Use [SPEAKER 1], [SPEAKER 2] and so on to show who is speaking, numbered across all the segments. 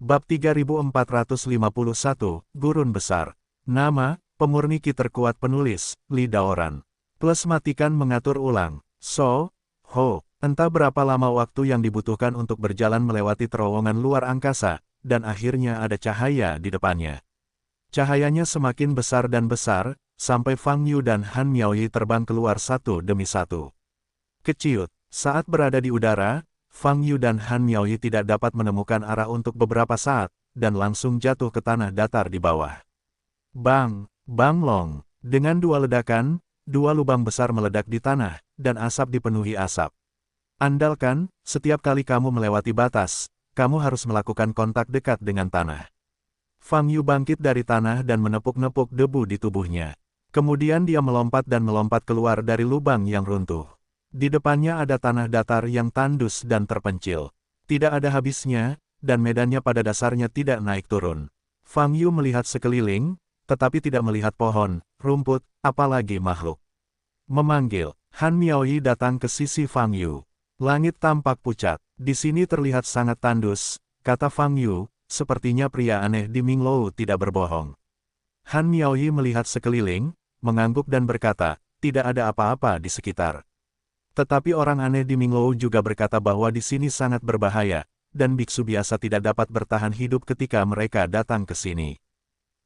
[SPEAKER 1] Bab 3451, Gurun Besar. Nama, pemurni ki terkuat penulis, Li Daoran. Plus matikan mengatur ulang. Entah berapa lama waktu yang dibutuhkan untuk berjalan melewati terowongan luar angkasa, dan akhirnya ada cahaya di depannya. Cahayanya semakin besar dan besar, sampai Fang Yu dan Han Miaoyi terbang keluar satu demi satu. Keciut, saat berada di udara, Fang Yu dan Han Miaoyi tidak dapat menemukan arah untuk beberapa saat, dan langsung jatuh ke tanah datar di bawah. Bang, bang long, dengan dua ledakan, dua lubang besar meledak di tanah, dan asap dipenuhi asap. Andalkan, setiap kali kamu melewati batas, kamu harus melakukan kontak dekat dengan tanah. Fang Yu bangkit dari tanah dan menepuk-nepuk debu di tubuhnya. Kemudian dia melompat dan melompat keluar dari lubang yang runtuh. Di depannya ada tanah datar yang tandus dan terpencil. Tidak ada habisnya, dan medannya pada dasarnya tidak naik turun. Fang Yu melihat sekeliling, tetapi tidak melihat pohon, rumput, apalagi makhluk. Memanggil, Han Miaoyi datang ke sisi Fang Yu. Langit tampak pucat, di sini terlihat sangat tandus, kata Fang Yu, sepertinya pria aneh di Minglou tidak berbohong. Han Miaoyi melihat sekeliling, mengangguk dan berkata, tidak ada apa-apa di sekitar. Tetapi orang aneh di Minglou juga berkata bahwa di sini sangat berbahaya, dan biksu biasa tidak dapat bertahan hidup ketika mereka datang ke sini.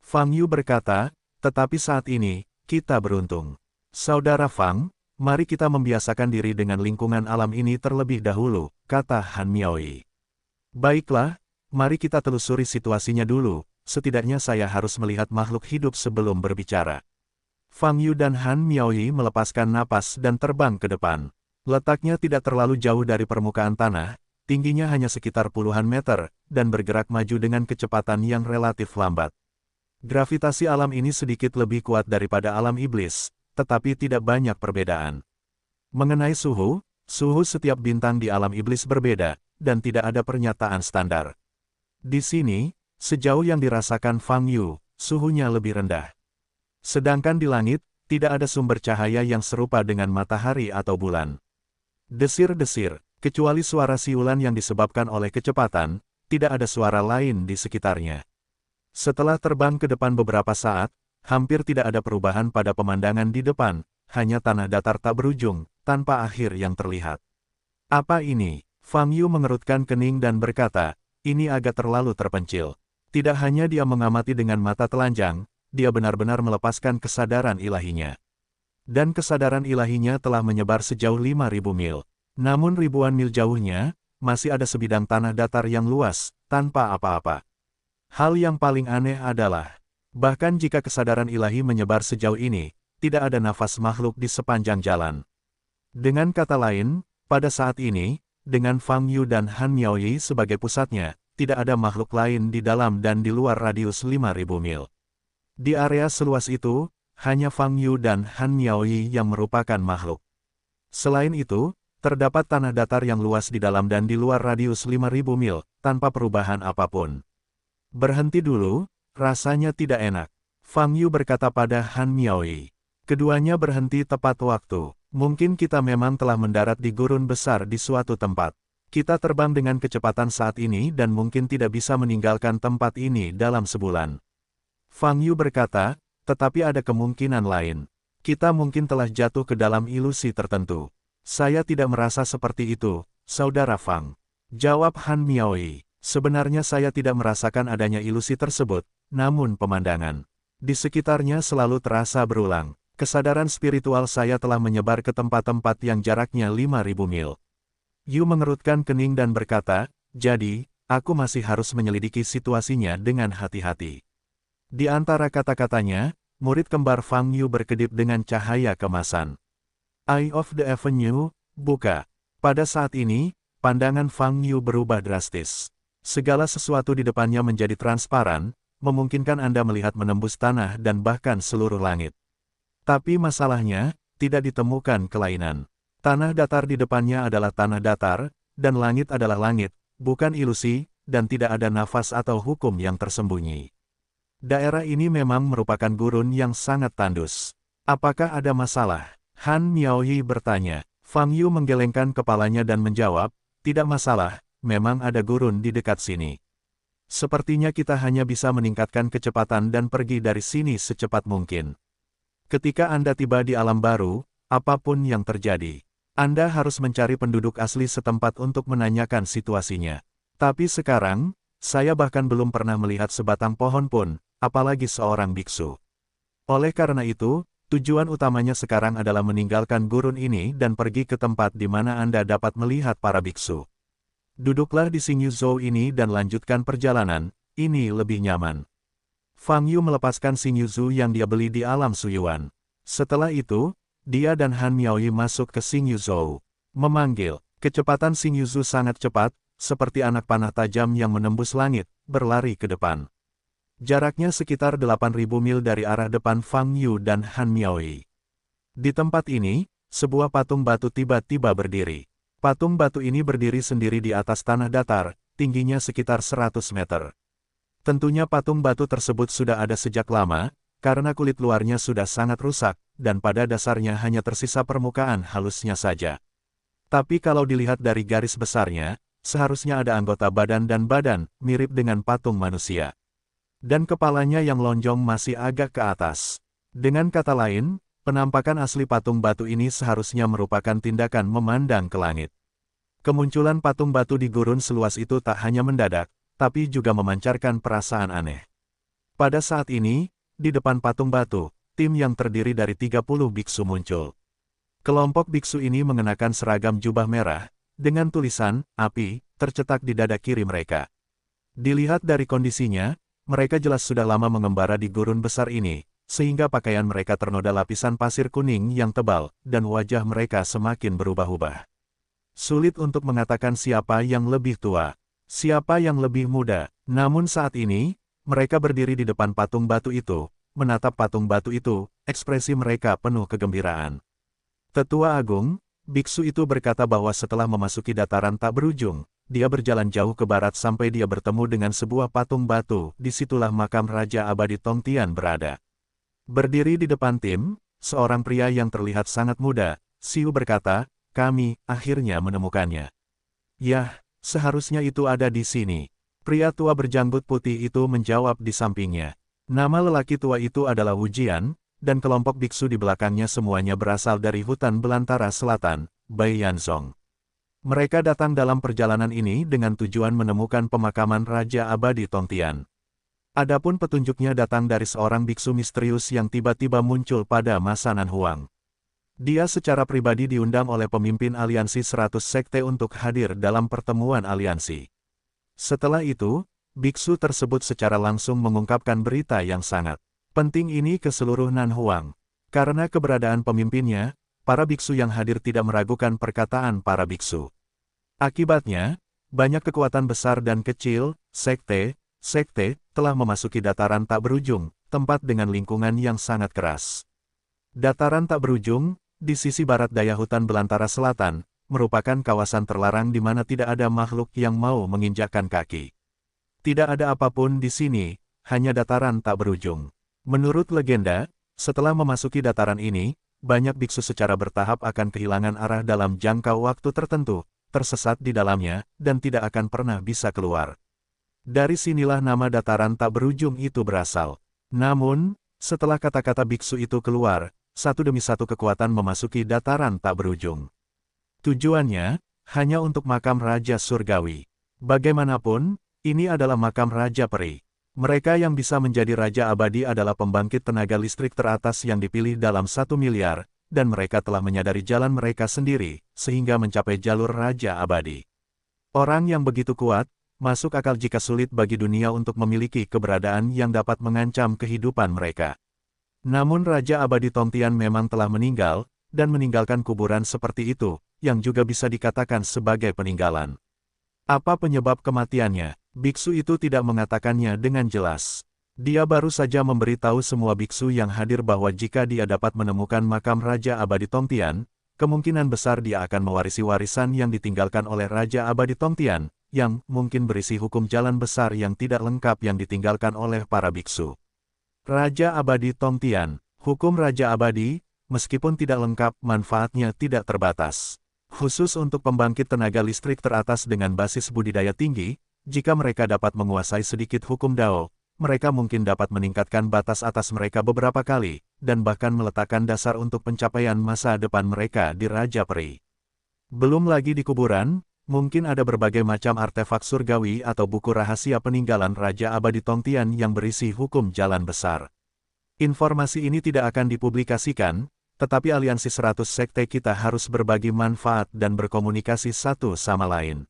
[SPEAKER 1] Fang Yu berkata, tetapi saat ini, kita beruntung. Saudara Fang, mari kita membiasakan diri dengan lingkungan alam ini terlebih dahulu, kata Han Miaoyi. Baiklah, mari kita telusuri situasinya dulu, setidaknya saya harus melihat makhluk hidup sebelum berbicara. Fang Yu dan Han Miaoyi melepaskan napas dan terbang ke depan. Letaknya tidak terlalu jauh dari permukaan tanah, tingginya hanya sekitar puluhan meter, dan bergerak maju dengan kecepatan yang relatif lambat. Gravitasi alam ini sedikit lebih kuat daripada alam iblis, tetapi tidak banyak perbedaan. Mengenai suhu setiap bintang di alam iblis berbeda, dan tidak ada pernyataan standar. Di sini, sejauh yang dirasakan Fang Yu, suhunya lebih rendah. Sedangkan di langit, tidak ada sumber cahaya yang serupa dengan matahari atau bulan. Desir-desir, kecuali suara siulan yang disebabkan oleh kecepatan, tidak ada suara lain di sekitarnya. Setelah terbang ke depan beberapa saat, hampir tidak ada perubahan pada pemandangan di depan, hanya tanah datar tak berujung, tanpa akhir yang terlihat. Apa ini? Fang Yu mengerutkan kening dan berkata, ini agak terlalu terpencil. Tidak hanya dia mengamati dengan mata telanjang, dia benar-benar melepaskan kesadaran ilahinya. Dan kesadaran ilahinya telah menyebar sejauh 5.000 mil. Namun ribuan mil jauhnya, masih ada sebidang tanah datar yang luas, tanpa apa-apa. Hal yang paling aneh adalah, bahkan jika kesadaran ilahi menyebar sejauh ini, tidak ada nafas makhluk di sepanjang jalan. Dengan kata lain, pada saat ini, dengan Fang Yu dan Han Miaoyi sebagai pusatnya, tidak ada makhluk lain di dalam dan di luar radius 5.000 mil. Di area seluas itu, hanya Fang Yu dan Han Miaoyi yang merupakan makhluk. Selain itu, terdapat tanah datar yang luas di dalam dan di luar radius 5.000 mil, tanpa perubahan apapun. Berhenti dulu, rasanya tidak enak. Fang Yu berkata pada Han Miaoyi. Keduanya berhenti tepat waktu. Mungkin kita memang telah mendarat di gurun besar di suatu tempat. Kita terbang dengan kecepatan saat ini dan mungkin tidak bisa meninggalkan tempat ini dalam sebulan. Fang Yu berkata, tetapi ada kemungkinan lain. Kita mungkin telah jatuh ke dalam ilusi tertentu. Saya tidak merasa seperti itu, Saudara Fang. Jawab Han Miaoyi. Sebenarnya saya tidak merasakan adanya ilusi tersebut, namun pemandangan di sekitarnya selalu terasa berulang. Kesadaran spiritual saya telah menyebar ke tempat-tempat yang jaraknya 5.000 mil. Yu mengerutkan kening dan berkata, jadi, aku masih harus menyelidiki situasinya dengan hati-hati. Di antara kata-katanya, murid kembar Fang Yu berkedip dengan cahaya kemasan. Eye of the Avenue, buka. Pada saat ini, pandangan Fang Yu berubah drastis. Segala sesuatu di depannya menjadi transparan, memungkinkan Anda melihat menembus tanah dan bahkan seluruh langit. Tapi masalahnya, tidak ditemukan kelainan. Tanah datar di depannya adalah tanah datar, dan langit adalah langit, bukan ilusi, dan tidak ada nafas atau hukum yang tersembunyi. Daerah ini memang merupakan gurun yang sangat tandus. Apakah ada masalah? Han Miaoyi bertanya. Fang Yu menggelengkan kepalanya dan menjawab, tidak masalah, memang ada gurun di dekat sini. Sepertinya kita hanya bisa meningkatkan kecepatan dan pergi dari sini secepat mungkin. Ketika Anda tiba di alam baru, apapun yang terjadi, Anda harus mencari penduduk asli setempat untuk menanyakan situasinya. Tapi sekarang, saya bahkan belum pernah melihat sebatang pohon pun, apalagi seorang biksu. Oleh karena itu, tujuan utamanya sekarang adalah meninggalkan gurun ini dan pergi ke tempat di mana Anda dapat melihat para biksu. Duduklah di Xingyu Zhou ini dan lanjutkan perjalanan, ini lebih nyaman. Fang Yu melepaskan Xingyu Zhou yang dia beli di alam Suyuan. Setelah itu, dia dan Han Miaoyi masuk ke Xingyu Zhou. Memanggil, kecepatan Xingyu Zhou sangat cepat, seperti anak panah tajam yang menembus langit, berlari ke depan. Jaraknya sekitar 8.000 mil dari arah depan Fang Yu dan Han Miaoyi. Di tempat ini, sebuah patung batu tiba-tiba berdiri. Patung batu ini berdiri sendiri di atas tanah datar, tingginya sekitar 100 meter. Tentunya patung batu tersebut sudah ada sejak lama, karena kulit luarnya sudah sangat rusak, dan pada dasarnya hanya tersisa permukaan halusnya saja. Tapi kalau dilihat dari garis besarnya, seharusnya ada anggota badan dan badan, mirip dengan patung manusia. Dan kepalanya yang lonjong masih agak ke atas. Dengan kata lain, penampakan asli patung batu ini seharusnya merupakan tindakan memandang ke langit. Kemunculan patung batu di gurun seluas itu tak hanya mendadak, tapi juga memancarkan perasaan aneh. Pada saat ini, di depan patung batu, tim yang terdiri dari 30 biksu muncul. Kelompok biksu ini mengenakan seragam jubah merah, dengan tulisan, api, tercetak di dada kiri mereka. Dilihat dari kondisinya, mereka jelas sudah lama mengembara di gurun besar ini, sehingga pakaian mereka ternoda lapisan pasir kuning yang tebal, dan wajah mereka semakin berubah-ubah. Sulit untuk mengatakan siapa yang lebih tua, siapa yang lebih muda, namun saat ini, mereka berdiri di depan patung batu itu, menatap patung batu itu, ekspresi mereka penuh kegembiraan. Tetua Agung, biksu itu berkata bahwa setelah memasuki dataran tak berujung, dia berjalan jauh ke barat sampai dia bertemu dengan sebuah patung batu, disitulah makam Raja Abadi Tongtian berada. Berdiri di depan tim, seorang pria yang terlihat sangat muda, Xiu berkata, kami akhirnya menemukannya. Yah, seharusnya itu ada di sini. Pria tua berjanggut putih itu menjawab di sampingnya. Nama lelaki tua itu adalah Wu Jian, dan kelompok biksu di belakangnya semuanya berasal dari hutan belantara selatan, Bai Yanzong. Mereka datang dalam perjalanan ini dengan tujuan menemukan pemakaman Raja Abadi Tongtian. Adapun petunjuknya datang dari seorang biksu misterius yang tiba-tiba muncul pada masa Nan Huang. Dia secara pribadi diundang oleh pemimpin aliansi 100 sekte untuk hadir dalam pertemuan aliansi. Setelah itu, biksu tersebut secara langsung mengungkapkan berita yang sangat penting ini ke seluruh Nan Huang. Karena keberadaan pemimpinnya, para biksu yang hadir tidak meragukan perkataan para biksu. Akibatnya, banyak kekuatan besar dan kecil, sekte, telah memasuki dataran tak berujung, tempat dengan lingkungan yang sangat keras. Dataran tak berujung, di sisi barat daya hutan belantara selatan, merupakan kawasan terlarang di mana tidak ada makhluk yang mau menginjakkan kaki. Tidak ada apapun di sini, hanya dataran tak berujung. Menurut legenda, setelah memasuki dataran ini, banyak biksu secara bertahap akan kehilangan arah dalam jangka waktu tertentu, tersesat di dalamnya, dan tidak akan pernah bisa keluar. Dari sinilah nama dataran tak berujung itu berasal. Namun, setelah kata-kata biksu itu keluar, satu demi satu kekuatan memasuki dataran tak berujung. Tujuannya, hanya untuk makam Raja Surgawi. Bagaimanapun, ini adalah makam Raja Peri. Mereka yang bisa menjadi Raja Abadi adalah pembangkit tenaga listrik teratas yang dipilih dalam 1 miliar, dan mereka telah menyadari jalan mereka sendiri, sehingga mencapai jalur Raja Abadi. Orang yang begitu kuat, masuk akal jika sulit bagi dunia untuk memiliki keberadaan yang dapat mengancam kehidupan mereka. Namun Raja Abadi Tongtian memang telah meninggal, dan meninggalkan kuburan seperti itu, yang juga bisa dikatakan sebagai peninggalan. Apa penyebab kematiannya? Biksu itu tidak mengatakannya dengan jelas. Dia baru saja memberitahu semua biksu yang hadir bahwa jika dia dapat menemukan makam Raja Abadi Tongtian, kemungkinan besar dia akan mewarisi warisan yang ditinggalkan oleh Raja Abadi Tongtian, yang mungkin berisi hukum jalan besar yang tidak lengkap yang ditinggalkan oleh para biksu. Raja Abadi Tongtian, hukum Raja Abadi, meskipun tidak lengkap, manfaatnya tidak terbatas. Khusus untuk pembangkit tenaga listrik teratas dengan basis budidaya tinggi, jika mereka dapat menguasai sedikit hukum Dao, mereka mungkin dapat meningkatkan batas atas mereka beberapa kali, dan bahkan meletakkan dasar untuk pencapaian masa depan mereka di Raja Peri. Belum lagi di kuburan, mungkin ada berbagai macam artefak surgawi atau buku rahasia peninggalan Raja Abadi Tongtian yang berisi hukum jalan besar. Informasi ini tidak akan dipublikasikan, tetapi aliansi 100 sekte kita harus berbagi manfaat dan berkomunikasi satu sama lain.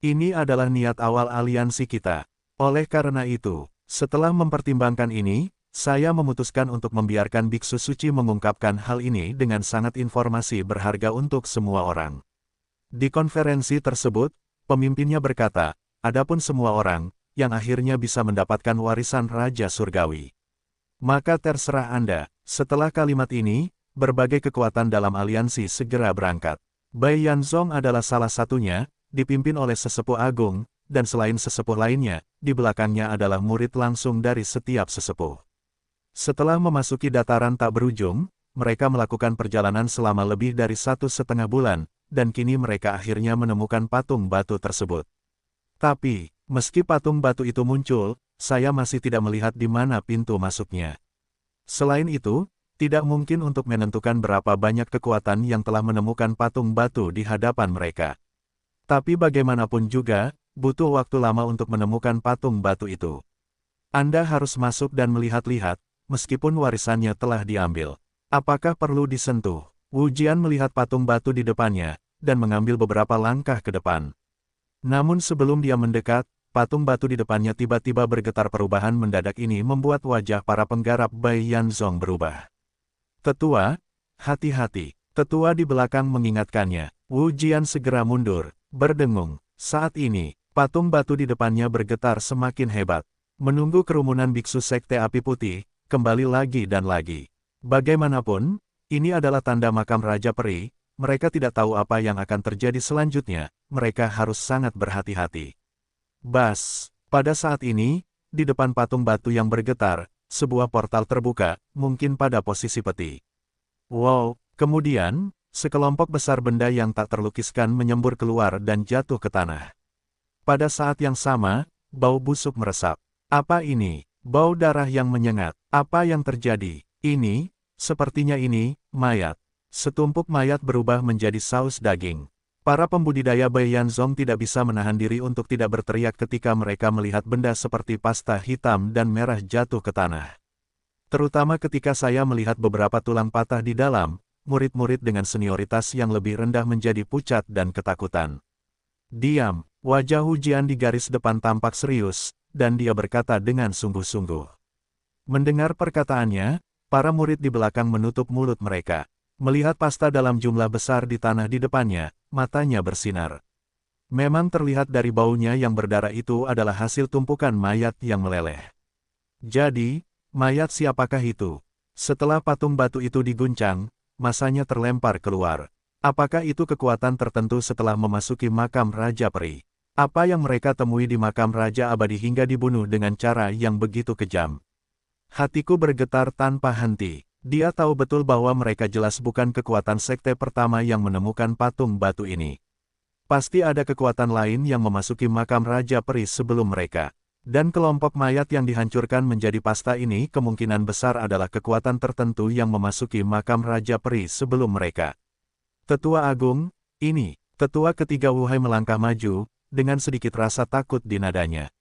[SPEAKER 1] Ini adalah niat awal aliansi kita. Oleh karena itu, setelah mempertimbangkan ini, saya memutuskan untuk membiarkan Biksu Suci mengungkapkan hal ini dengan sangat informasi berharga untuk semua orang. Di konferensi tersebut, pemimpinnya berkata, adapun semua orang, yang akhirnya bisa mendapatkan warisan Raja Surgawi. Maka terserah Anda. Setelah kalimat ini, berbagai kekuatan dalam aliansi segera berangkat. Bai Yanzong adalah salah satunya, dipimpin oleh sesepuh agung, dan selain sesepuh lainnya, di belakangnya adalah murid langsung dari setiap sesepuh. Setelah memasuki dataran tak berujung, mereka melakukan perjalanan selama lebih dari 1,5 bulan, dan kini mereka akhirnya menemukan patung batu tersebut. Tapi, meski patung batu itu muncul, saya masih tidak melihat di mana pintu masuknya. Selain itu, tidak mungkin untuk menentukan berapa banyak kekuatan yang telah menemukan patung batu di hadapan mereka. Tapi bagaimanapun juga, butuh waktu lama untuk menemukan patung batu itu. Anda harus masuk dan melihat-lihat, meskipun warisannya telah diambil. Apakah perlu disentuh? Wu Jian melihat patung batu di depannya, dan mengambil beberapa langkah ke depan. Namun sebelum dia mendekat, patung batu di depannya tiba-tiba bergetar. Perubahan mendadak ini membuat wajah para penggarap Bai Yanzong berubah. Tetua, hati-hati. Tetua di belakang mengingatkannya. Wu Jian segera mundur, berdengung. Saat ini, patung batu di depannya bergetar semakin hebat. Menunggu kerumunan biksu sekte api putih, kembali lagi dan lagi. Bagaimanapun, ini adalah tanda makam Raja Peri, mereka tidak tahu apa yang akan terjadi selanjutnya, mereka harus sangat berhati-hati. Bas, pada saat ini, di depan patung batu yang bergetar, sebuah portal terbuka, mungkin pada posisi peti. Wow, kemudian, sekelompok besar benda yang tak terlukiskan menyembur keluar dan jatuh ke tanah. Pada saat yang sama, bau busuk meresap. Apa ini? Bau darah yang menyengat. Apa yang terjadi? Ini, sepertinya ini, mayat. Setumpuk mayat berubah menjadi saus daging. Para pembudidaya Bai Yanzong tidak bisa menahan diri untuk tidak berteriak ketika mereka melihat benda seperti pasta hitam dan merah jatuh ke tanah. Terutama ketika saya melihat beberapa tulang patah di dalam, murid-murid dengan senioritas yang lebih rendah menjadi pucat dan ketakutan. Diam, wajah Wu Jian di garis depan tampak serius, dan dia berkata dengan sungguh-sungguh. Mendengar perkataannya, para murid di belakang menutup mulut mereka. Melihat pasta dalam jumlah besar di tanah di depannya, matanya bersinar. Memang terlihat dari baunya yang berdarah itu adalah hasil tumpukan mayat yang meleleh. Jadi, mayat siapakah itu? Setelah patung batu itu diguncang, masanya terlempar keluar. Apakah itu kekuatan tertentu setelah memasuki makam Raja Peri? Apa yang mereka temui di makam Raja Abadi hingga dibunuh dengan cara yang begitu kejam? Hatiku bergetar tanpa henti. Dia tahu betul bahwa mereka jelas bukan kekuatan sekte pertama yang menemukan patung batu ini. Pasti ada kekuatan lain yang memasuki makam Raja Peri sebelum mereka. Dan kelompok mayat yang dihancurkan menjadi pasta ini kemungkinan besar adalah kekuatan tertentu yang memasuki makam Raja Peri sebelum mereka. Tetua Agung, ini, tetua ketiga Wuhai melangkah maju, dengan sedikit rasa takut di nadanya.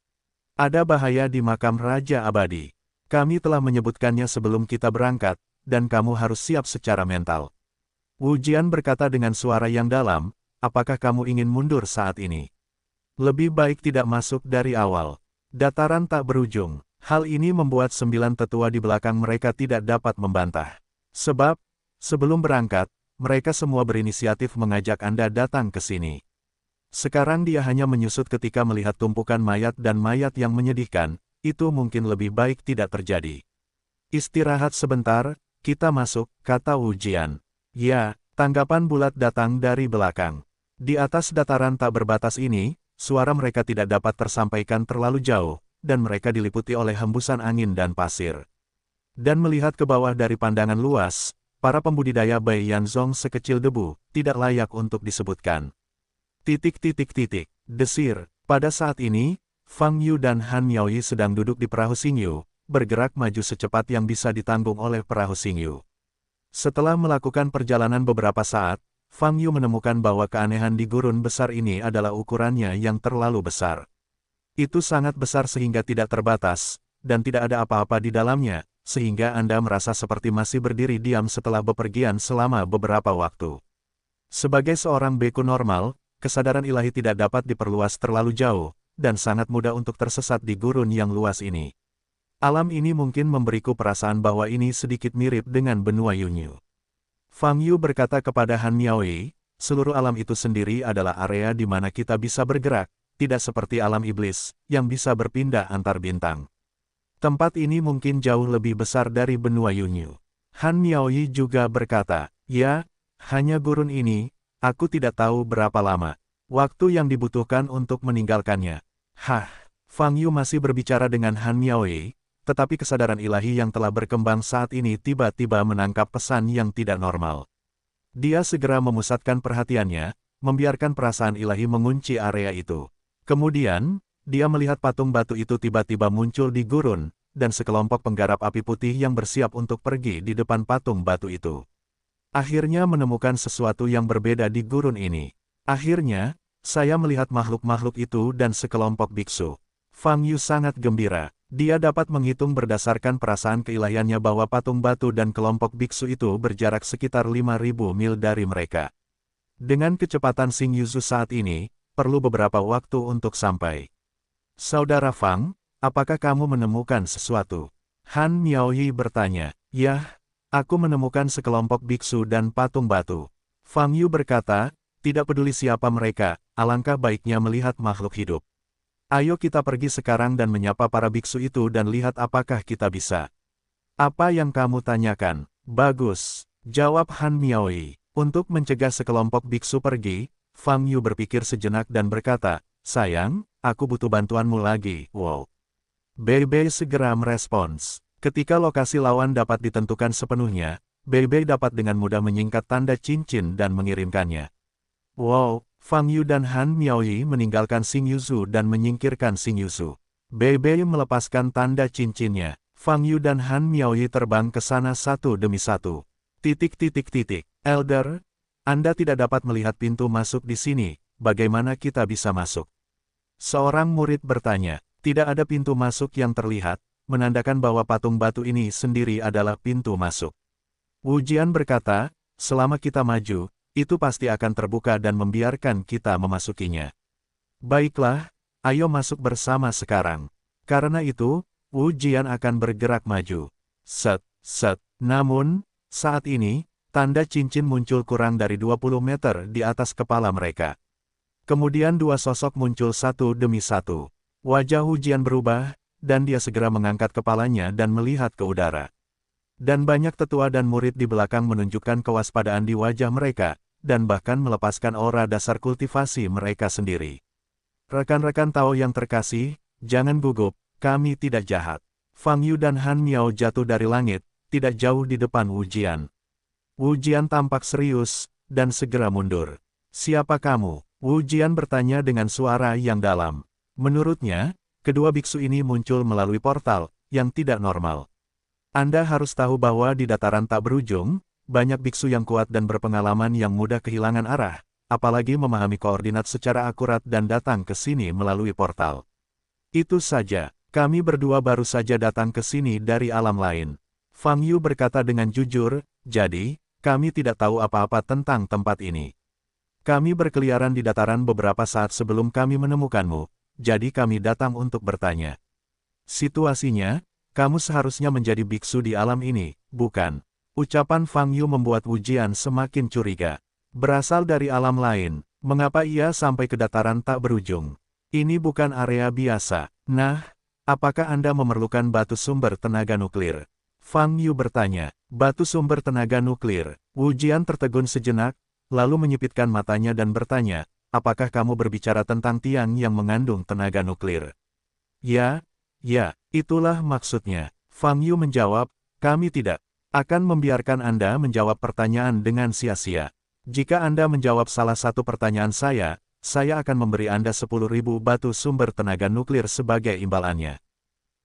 [SPEAKER 1] Ada bahaya di makam Raja Abadi. Kami telah menyebutkannya sebelum kita berangkat, dan kamu harus siap secara mental. Wu Jian berkata dengan suara yang dalam, apakah kamu ingin mundur saat ini? Lebih baik tidak masuk dari awal. Dataran tak berujung. Hal ini membuat 9 tetua di belakang mereka tidak dapat membantah. Sebab, sebelum berangkat, mereka semua berinisiatif mengajak Anda datang ke sini. Sekarang dia hanya menyusut ketika melihat tumpukan mayat dan mayat yang menyedihkan, itu mungkin lebih baik tidak terjadi. Istirahat sebentar, kita masuk, kata Wu Jian. Ya, tanggapan bulat datang dari belakang. Di atas dataran tak berbatas ini, suara mereka tidak dapat tersampaikan terlalu jauh, dan mereka diliputi oleh hembusan angin dan pasir. Dan melihat ke bawah dari pandangan luas, para pembudidaya Bai Yanzong sekecil debu, tidak layak untuk disebutkan. Desir, Pada saat ini, Fang Yu dan Han Miaoyi sedang duduk di perahu Xingyu, bergerak maju secepat yang bisa ditanggung oleh perahu Xingyu. Setelah melakukan perjalanan beberapa saat, Fang Yu menemukan bahwa keanehan di gurun besar ini adalah ukurannya yang terlalu besar. Itu sangat besar sehingga tidak terbatas, dan tidak ada apa-apa di dalamnya, sehingga Anda merasa seperti masih berdiri diam setelah bepergian selama beberapa waktu. Sebagai seorang beku normal, kesadaran ilahi tidak dapat diperluas terlalu jauh, dan sangat mudah untuk tersesat di gurun yang luas ini. Alam ini mungkin memberiku perasaan bahwa ini sedikit mirip dengan benua Yunyu. Fang Yu berkata kepada Han Miaoyi, seluruh alam itu sendiri adalah area di mana kita bisa bergerak, tidak seperti alam iblis, yang bisa berpindah antar bintang. Tempat ini mungkin jauh lebih besar dari benua Yunyu. Han Miaoyi juga berkata, ya, hanya gurun ini, aku tidak tahu berapa lama waktu yang dibutuhkan untuk meninggalkannya. Hah, Fang Yu masih berbicara dengan Han Miaoyi, tetapi kesadaran ilahi yang telah berkembang saat ini tiba-tiba menangkap pesan yang tidak normal. Dia segera memusatkan perhatiannya, membiarkan perasaan ilahi mengunci area itu. Kemudian, dia melihat patung batu itu tiba-tiba muncul di gurun, dan sekelompok penggarap api putih yang bersiap untuk pergi di depan patung batu itu. Akhirnya menemukan sesuatu yang berbeda di gurun ini. Akhirnya, saya melihat makhluk-makhluk itu dan sekelompok biksu. Fang Yu sangat gembira. Dia dapat menghitung berdasarkan perasaan keilahiannya bahwa patung batu dan kelompok biksu itu berjarak sekitar 5.000 mil dari mereka. Dengan kecepatan Xing Yuzu saat ini, perlu beberapa waktu untuk sampai. Saudara Fang, apakah kamu menemukan sesuatu? Han Miaoyi bertanya. Yah, aku menemukan sekelompok biksu dan patung batu. Fang Yu berkata, tidak peduli siapa mereka, alangkah baiknya melihat makhluk hidup. Ayo kita pergi sekarang dan menyapa para biksu itu dan lihat apakah kita bisa. Apa yang kamu tanyakan? Bagus, jawab Han Miaoyi. Untuk mencegah sekelompok biksu pergi, Fang Yu berpikir sejenak dan berkata, sayang, aku butuh bantuanmu lagi, wow. Bei segera merespons. Ketika lokasi lawan dapat ditentukan sepenuhnya, Bei dapat dengan mudah menyingkat tanda cincin dan mengirimkannya. Wow, Fang Yu dan Han Miaoyi meninggalkan Xing Yuzu dan menyingkirkan Xing Yuzu. Bei melepaskan tanda cincinnya. Fang Yu dan Han Miaoyi terbang ke sana satu demi satu. Elder, Anda tidak dapat melihat pintu masuk di sini, bagaimana kita bisa masuk? Seorang murid bertanya, tidak ada pintu masuk yang terlihat, menandakan bahwa patung batu ini sendiri adalah pintu masuk. Wu Jian berkata, selama kita maju, itu pasti akan terbuka dan membiarkan kita memasukinya. Baiklah, ayo masuk bersama sekarang. Karena itu, Wu Jian akan bergerak maju. Set. Namun, saat ini, tanda cincin muncul kurang dari 20 meter di atas kepala mereka. Kemudian dua sosok muncul satu demi satu. Wajah Wu Jian berubah, dan dia segera mengangkat kepalanya dan melihat ke udara. Dan banyak tetua dan murid di belakang menunjukkan kewaspadaan di wajah mereka, dan bahkan melepaskan aura dasar kultivasi mereka sendiri. Rekan-rekan Tao yang terkasih, jangan gugup, kami tidak jahat. Fang Yu dan Han Miao jatuh dari langit, tidak jauh di depan Wu Jian. Wu Jian tampak serius, dan segera mundur. Siapa kamu? Wu Jian bertanya dengan suara yang dalam. Menurutnya, kedua biksu ini muncul melalui portal, yang tidak normal. Anda harus tahu bahwa di dataran tak berujung, banyak biksu yang kuat dan berpengalaman yang mudah kehilangan arah, apalagi memahami koordinat secara akurat dan datang ke sini melalui portal. Itu saja, kami berdua baru saja datang ke sini dari alam lain. Fang Yu berkata dengan jujur, jadi, kami tidak tahu apa-apa tentang tempat ini. Kami berkeliaran di dataran beberapa saat sebelum kami menemukanmu, jadi kami datang untuk bertanya. Situasinya, kamu seharusnya menjadi biksu di alam ini, bukan? Ucapan Fang Yu membuat Wu Jian semakin curiga. Berasal dari alam lain, mengapa ia sampai ke dataran tak berujung? Ini bukan area biasa. Nah, apakah Anda memerlukan batu sumber tenaga nuklir? Fang Yu bertanya. Batu sumber tenaga nuklir. Wu Jian tertegun sejenak, lalu menyipitkan matanya dan bertanya, apakah kamu berbicara tentang tiang yang mengandung tenaga nuklir? Ya, itulah maksudnya. Fang Yu menjawab, kami tidak akan membiarkan Anda menjawab pertanyaan dengan sia-sia. Jika Anda menjawab salah satu pertanyaan saya, saya akan memberi Anda 10.000 batu sumber tenaga nuklir sebagai imbalannya.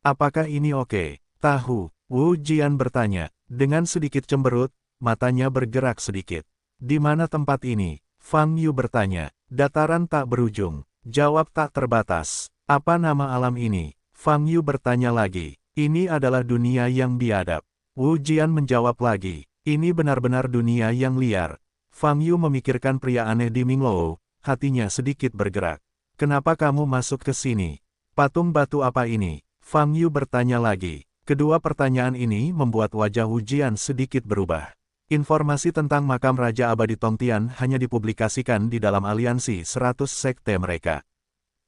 [SPEAKER 1] Apakah ini oke? Tahu, Wu Jian bertanya, dengan sedikit cemberut, matanya bergerak sedikit. Di mana tempat ini? Fang Yu bertanya. Dataran tak berujung. Jawab tak terbatas. Apa nama alam ini? Fang Yu bertanya lagi. Ini adalah dunia yang biadab. Wu Jian menjawab lagi. Ini benar-benar dunia yang liar. Fang Yu memikirkan pria aneh di Minglou, hatinya sedikit bergerak. Kenapa kamu masuk ke sini? Patung batu apa ini? Fang Yu bertanya lagi. Kedua pertanyaan ini membuat wajah Wu Jian sedikit berubah. Informasi tentang makam Raja Abadi Tongtian hanya dipublikasikan di dalam aliansi 100 sekte mereka.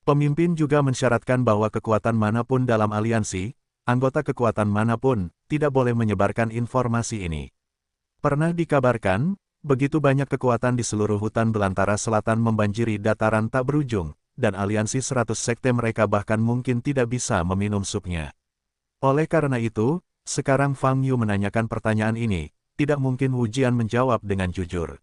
[SPEAKER 1] Pemimpin juga mensyaratkan bahwa kekuatan manapun dalam aliansi, anggota kekuatan manapun, tidak boleh menyebarkan informasi ini. Pernah dikabarkan, begitu banyak kekuatan di seluruh hutan belantara selatan membanjiri dataran tak berujung, dan aliansi 100 sekte mereka bahkan mungkin tidak bisa meminum supnya. Oleh karena itu, sekarang Fang Yu menanyakan pertanyaan ini, tidak mungkin Wu Jian menjawab dengan jujur.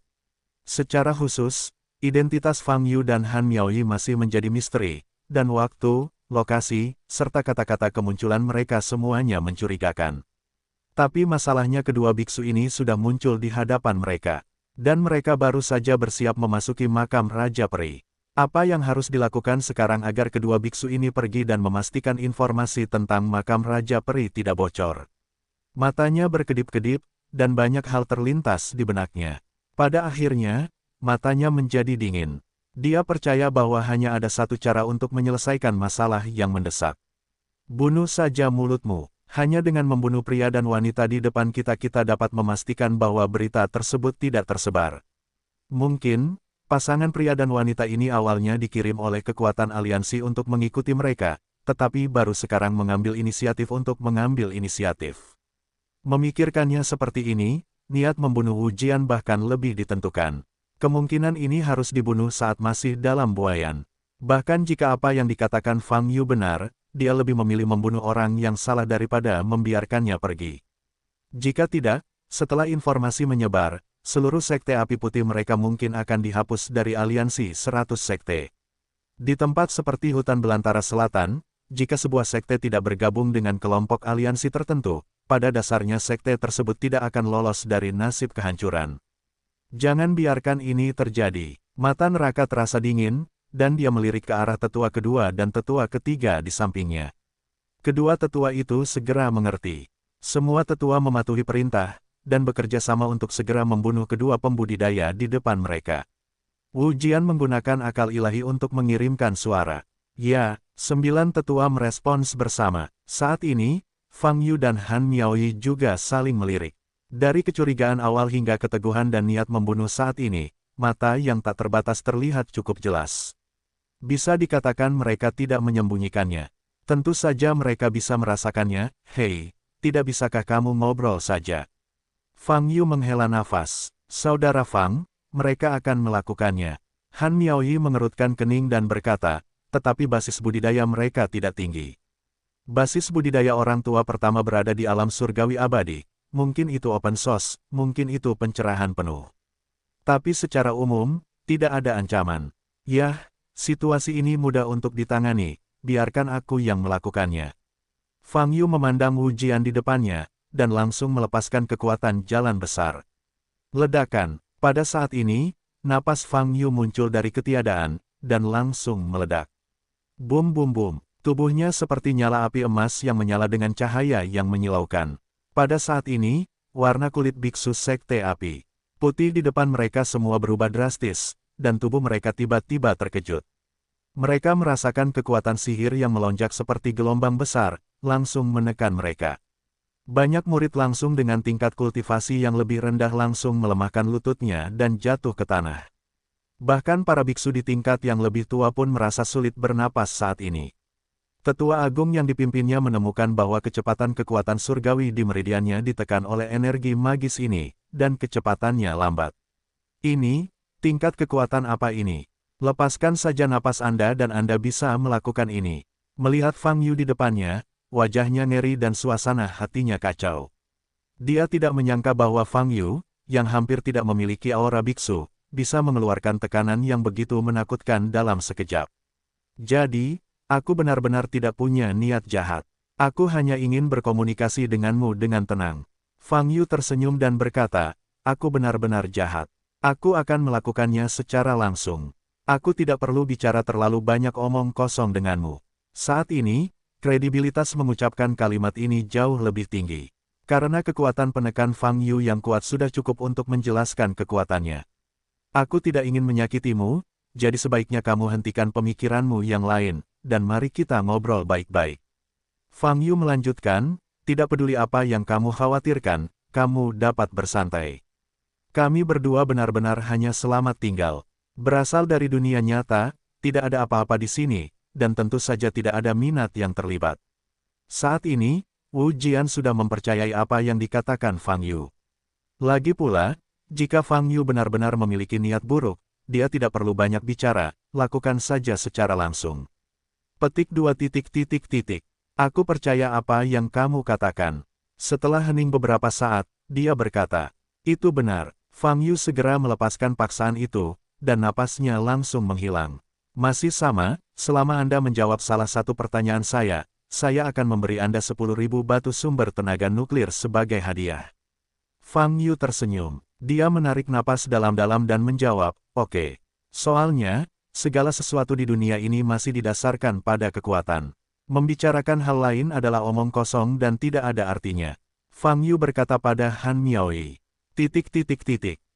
[SPEAKER 1] Secara khusus, identitas Fang Yu dan Han Miaoyi masih menjadi misteri, dan waktu, lokasi, serta kata-kata kemunculan mereka semuanya mencurigakan. Tapi masalahnya kedua biksu ini sudah muncul di hadapan mereka, dan mereka baru saja bersiap memasuki makam Raja Peri. Apa yang harus dilakukan sekarang agar kedua biksu ini pergi dan memastikan informasi tentang makam Raja Peri tidak bocor? Matanya berkedip-kedip, dan banyak hal terlintas di benaknya. Pada akhirnya, matanya menjadi dingin. Dia percaya bahwa hanya ada satu cara untuk menyelesaikan masalah yang mendesak. Bunuh saja mulutmu. Hanya dengan membunuh pria dan wanita di depan kita dapat memastikan bahwa berita tersebut tidak tersebar. Mungkin, pasangan pria dan wanita ini awalnya dikirim oleh kekuatan aliansi untuk mengikuti mereka, tetapi baru sekarang mengambil inisiatif untuk mengambil inisiatif. Memikirkannya seperti ini, niat membunuh Wu Jian bahkan lebih ditentukan. Kemungkinan ini harus dibunuh saat masih dalam buayan. Bahkan jika apa yang dikatakan Fang Yu benar, dia lebih memilih membunuh orang yang salah daripada membiarkannya pergi. Jika tidak, setelah informasi menyebar, seluruh sekte api putih mereka mungkin akan dihapus dari aliansi 100 sekte. Di tempat seperti hutan belantara selatan, jika sebuah sekte tidak bergabung dengan kelompok aliansi tertentu, pada dasarnya sekte tersebut tidak akan lolos dari nasib kehancuran. Jangan biarkan ini terjadi. Mata neraka terasa dingin, dan dia melirik ke arah tetua kedua dan tetua ketiga di sampingnya. Kedua tetua itu segera mengerti. Semua tetua mematuhi perintah, dan bekerja sama untuk segera membunuh kedua pembudidaya di depan mereka. Wu Jian menggunakan akal ilahi untuk mengirimkan suara. Ya, 9 tetua merespons bersama. Saat ini, Fang Yu dan Han Miaoyi juga saling melirik. Dari kecurigaan awal hingga keteguhan dan niat membunuh saat ini, mata yang tak terbatas terlihat cukup jelas. Bisa dikatakan mereka tidak menyembunyikannya. Tentu saja mereka bisa merasakannya. Hei, tidak bisakah kamu ngobrol saja? Fang Yu menghela nafas. Saudara Fang, mereka akan melakukannya. Han Miaoyi mengerutkan kening dan berkata, tetapi basis budidaya mereka tidak tinggi. Basis budidaya orang tua pertama berada di alam surgawi abadi, mungkin itu open source, mungkin itu pencerahan penuh. Tapi secara umum, tidak ada ancaman. Yah, situasi ini mudah untuk ditangani, biarkan aku yang melakukannya. Fang Yu memandang Wu Jian di depannya, dan langsung melepaskan kekuatan jalan besar. Ledakan, pada saat ini, napas Fang Yu muncul dari ketiadaan, dan langsung meledak. Bum bum bum. Tubuhnya seperti nyala api emas yang menyala dengan cahaya yang menyilaukan. Pada saat ini, warna kulit biksu sekte api putih di depan mereka semua berubah drastis, dan tubuh mereka tiba-tiba terkejut. Mereka merasakan kekuatan sihir yang melonjak seperti gelombang besar, langsung menekan mereka. Banyak murid langsung dengan tingkat kultivasi yang lebih rendah langsung melemahkan lututnya dan jatuh ke tanah. Bahkan para biksu di tingkat yang lebih tua pun merasa sulit bernapas saat ini. Tetua Agung yang dipimpinnya menemukan bahwa kecepatan kekuatan surgawi di meridiannya ditekan oleh energi magis ini, dan kecepatannya lambat. Ini, tingkat kekuatan apa ini? Lepaskan saja napas Anda dan Anda bisa melakukan ini. Melihat Fang Yu di depannya, wajahnya ngeri dan suasana hatinya kacau. Dia tidak menyangka bahwa Fang Yu, yang hampir tidak memiliki aura biksu, bisa mengeluarkan tekanan yang begitu menakutkan dalam sekejap. Jadi, aku benar-benar tidak punya niat jahat. Aku hanya ingin berkomunikasi denganmu dengan tenang. Fang Yu tersenyum dan berkata, aku benar-benar jahat. Aku akan melakukannya secara langsung. Aku tidak perlu bicara terlalu banyak omong kosong denganmu. Saat ini, kredibilitas mengucapkan kalimat ini jauh lebih tinggi. Karena kekuatan penekan Fang Yu yang kuat sudah cukup untuk menjelaskan kekuatannya. Aku tidak ingin menyakitimu, jadi sebaiknya kamu hentikan pemikiranmu yang lain, dan mari kita ngobrol baik-baik. Fang Yu melanjutkan, tidak peduli apa yang kamu khawatirkan, kamu dapat bersantai. Kami berdua benar-benar hanya selamat tinggal. Berasal dari dunia nyata, tidak ada apa-apa di sini, dan tentu saja tidak ada minat yang terlibat. Saat ini, Wu Jian sudah mempercayai apa yang dikatakan Fang Yu. Lagi pula, jika Fang Yu benar-benar memiliki niat buruk, dia tidak perlu banyak bicara, lakukan saja secara langsung. Petik 2. Aku percaya apa yang kamu katakan. Setelah hening beberapa saat, dia berkata, itu benar. Fang Yu segera melepaskan paksaan itu, dan napasnya langsung menghilang. Masih sama, selama Anda menjawab salah satu pertanyaan saya akan memberi Anda 10.000 batu sumber tenaga nuklir sebagai hadiah. Fang Yu tersenyum. Dia menarik napas dalam-dalam dan menjawab, oke. Soalnya, segala sesuatu di dunia ini masih didasarkan pada kekuatan. Membicarakan hal lain adalah omong kosong dan tidak ada artinya. Fang Yu berkata pada Han Miaoyi.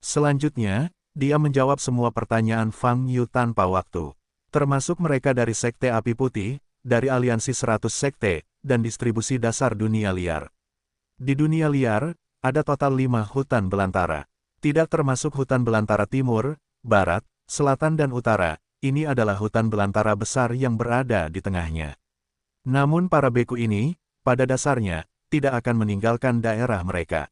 [SPEAKER 1] Selanjutnya, dia menjawab semua pertanyaan Fang Yu tanpa waktu. Termasuk mereka dari Sekte Api Putih, dari Aliansi 100 Sekte, dan distribusi dasar dunia liar. Di dunia liar, ada total 5 hutan belantara. Tidak termasuk hutan belantara timur, barat, selatan dan utara, ini adalah hutan belantara besar yang berada di tengahnya. Namun para beku ini, pada dasarnya, tidak akan meninggalkan daerah mereka.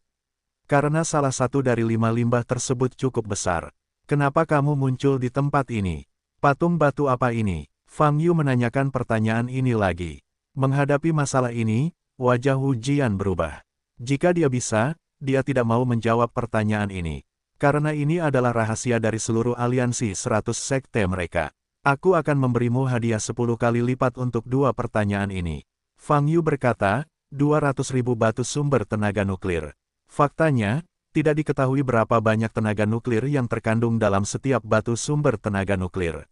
[SPEAKER 1] Karena salah satu dari 5 limbah tersebut cukup besar. Kenapa kamu muncul di tempat ini? Patung batu apa ini? Fang Yu menanyakan pertanyaan ini lagi. Menghadapi masalah ini, wajah Wu Jian berubah. Jika dia bisa, dia tidak mau menjawab pertanyaan ini. Karena ini adalah rahasia dari seluruh aliansi 100 sekte mereka. Aku akan memberimu hadiah 10 kali lipat untuk 2 pertanyaan ini. Fang Yu berkata, 200.000 batu sumber tenaga nuklir. Faktanya, tidak diketahui berapa banyak tenaga nuklir yang terkandung dalam setiap batu sumber tenaga nuklir.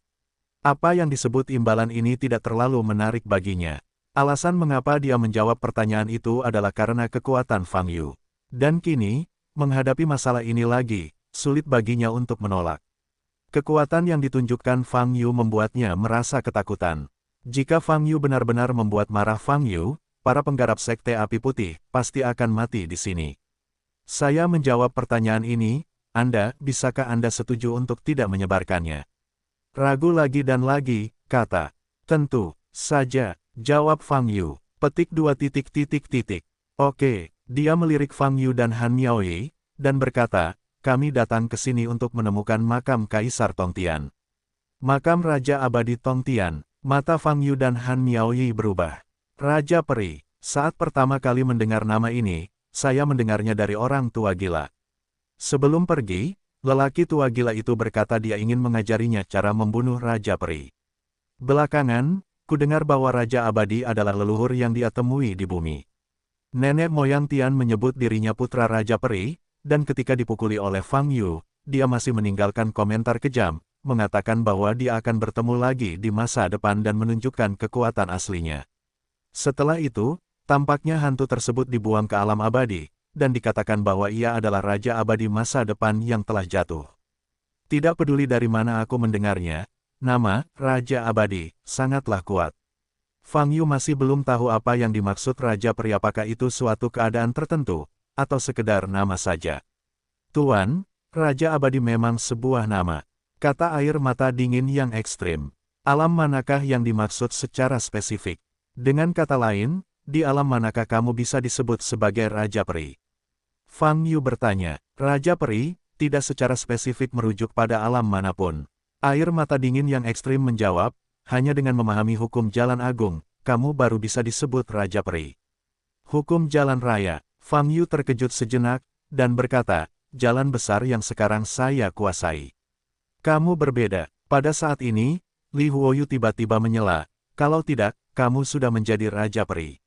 [SPEAKER 1] Apa yang disebut imbalan ini tidak terlalu menarik baginya. Alasan mengapa dia menjawab pertanyaan itu adalah karena kekuatan Fang Yu. Dan kini, menghadapi masalah ini lagi, sulit baginya untuk menolak. Kekuatan yang ditunjukkan Fang Yu membuatnya merasa ketakutan. Jika Fang Yu benar-benar membuat marah Fang Yu, para penggarap Sekte Api Putih pasti akan mati di sini. Saya menjawab pertanyaan ini, bisakah Anda setuju untuk tidak menyebarkannya? Ragu lagi dan lagi, kata. Tentu saja, jawab Fang Yu. Petik 2. Oke, dia melirik Fang Yu dan Han Miaoyi, dan berkata, kami datang ke sini untuk menemukan makam Kaisar Tongtian. Makam Raja Abadi Tongtian. Mata Fang Yu dan Han Miaoyi berubah. Raja Peri. Saat pertama kali mendengar nama ini, saya mendengarnya dari orang tua gila. Sebelum pergi, lelaki tua gila itu berkata dia ingin mengajarinya cara membunuh Raja Peri. Belakangan, ku dengar bahwa Raja Abadi adalah leluhur yang dia temui di bumi. Nenek moyang Tian menyebut dirinya putra Raja Peri, dan ketika dipukuli oleh Fang Yu, dia masih meninggalkan komentar kejam, mengatakan bahwa dia akan bertemu lagi di masa depan dan menunjukkan kekuatan aslinya. Setelah itu, tampaknya hantu tersebut dibuang ke alam abadi, dan dikatakan bahwa ia adalah Raja Abadi masa depan yang telah jatuh. Tidak peduli dari mana aku mendengarnya, nama Raja Abadi sangatlah kuat. Fang Yu masih belum tahu apa yang dimaksud Raja Peri, apakah itu suatu keadaan tertentu, atau sekedar nama saja. Tuan, Raja Abadi memang sebuah nama. Kata air mata dingin yang ekstrim. Alam manakah yang dimaksud secara spesifik? Dengan kata lain, di alam manakah kamu bisa disebut sebagai Raja Peri? Fang Yu bertanya. Raja Peri, tidak secara spesifik merujuk pada alam manapun. Air mata dingin yang ekstrim menjawab, hanya dengan memahami hukum jalan agung, kamu baru bisa disebut Raja Peri. Hukum jalan raya. Fang Yu terkejut sejenak, dan berkata, jalan besar yang sekarang saya kuasai. Kamu berbeda. Pada saat ini, Li Huoyu tiba-tiba menyela, kalau tidak, kamu sudah menjadi Raja Peri.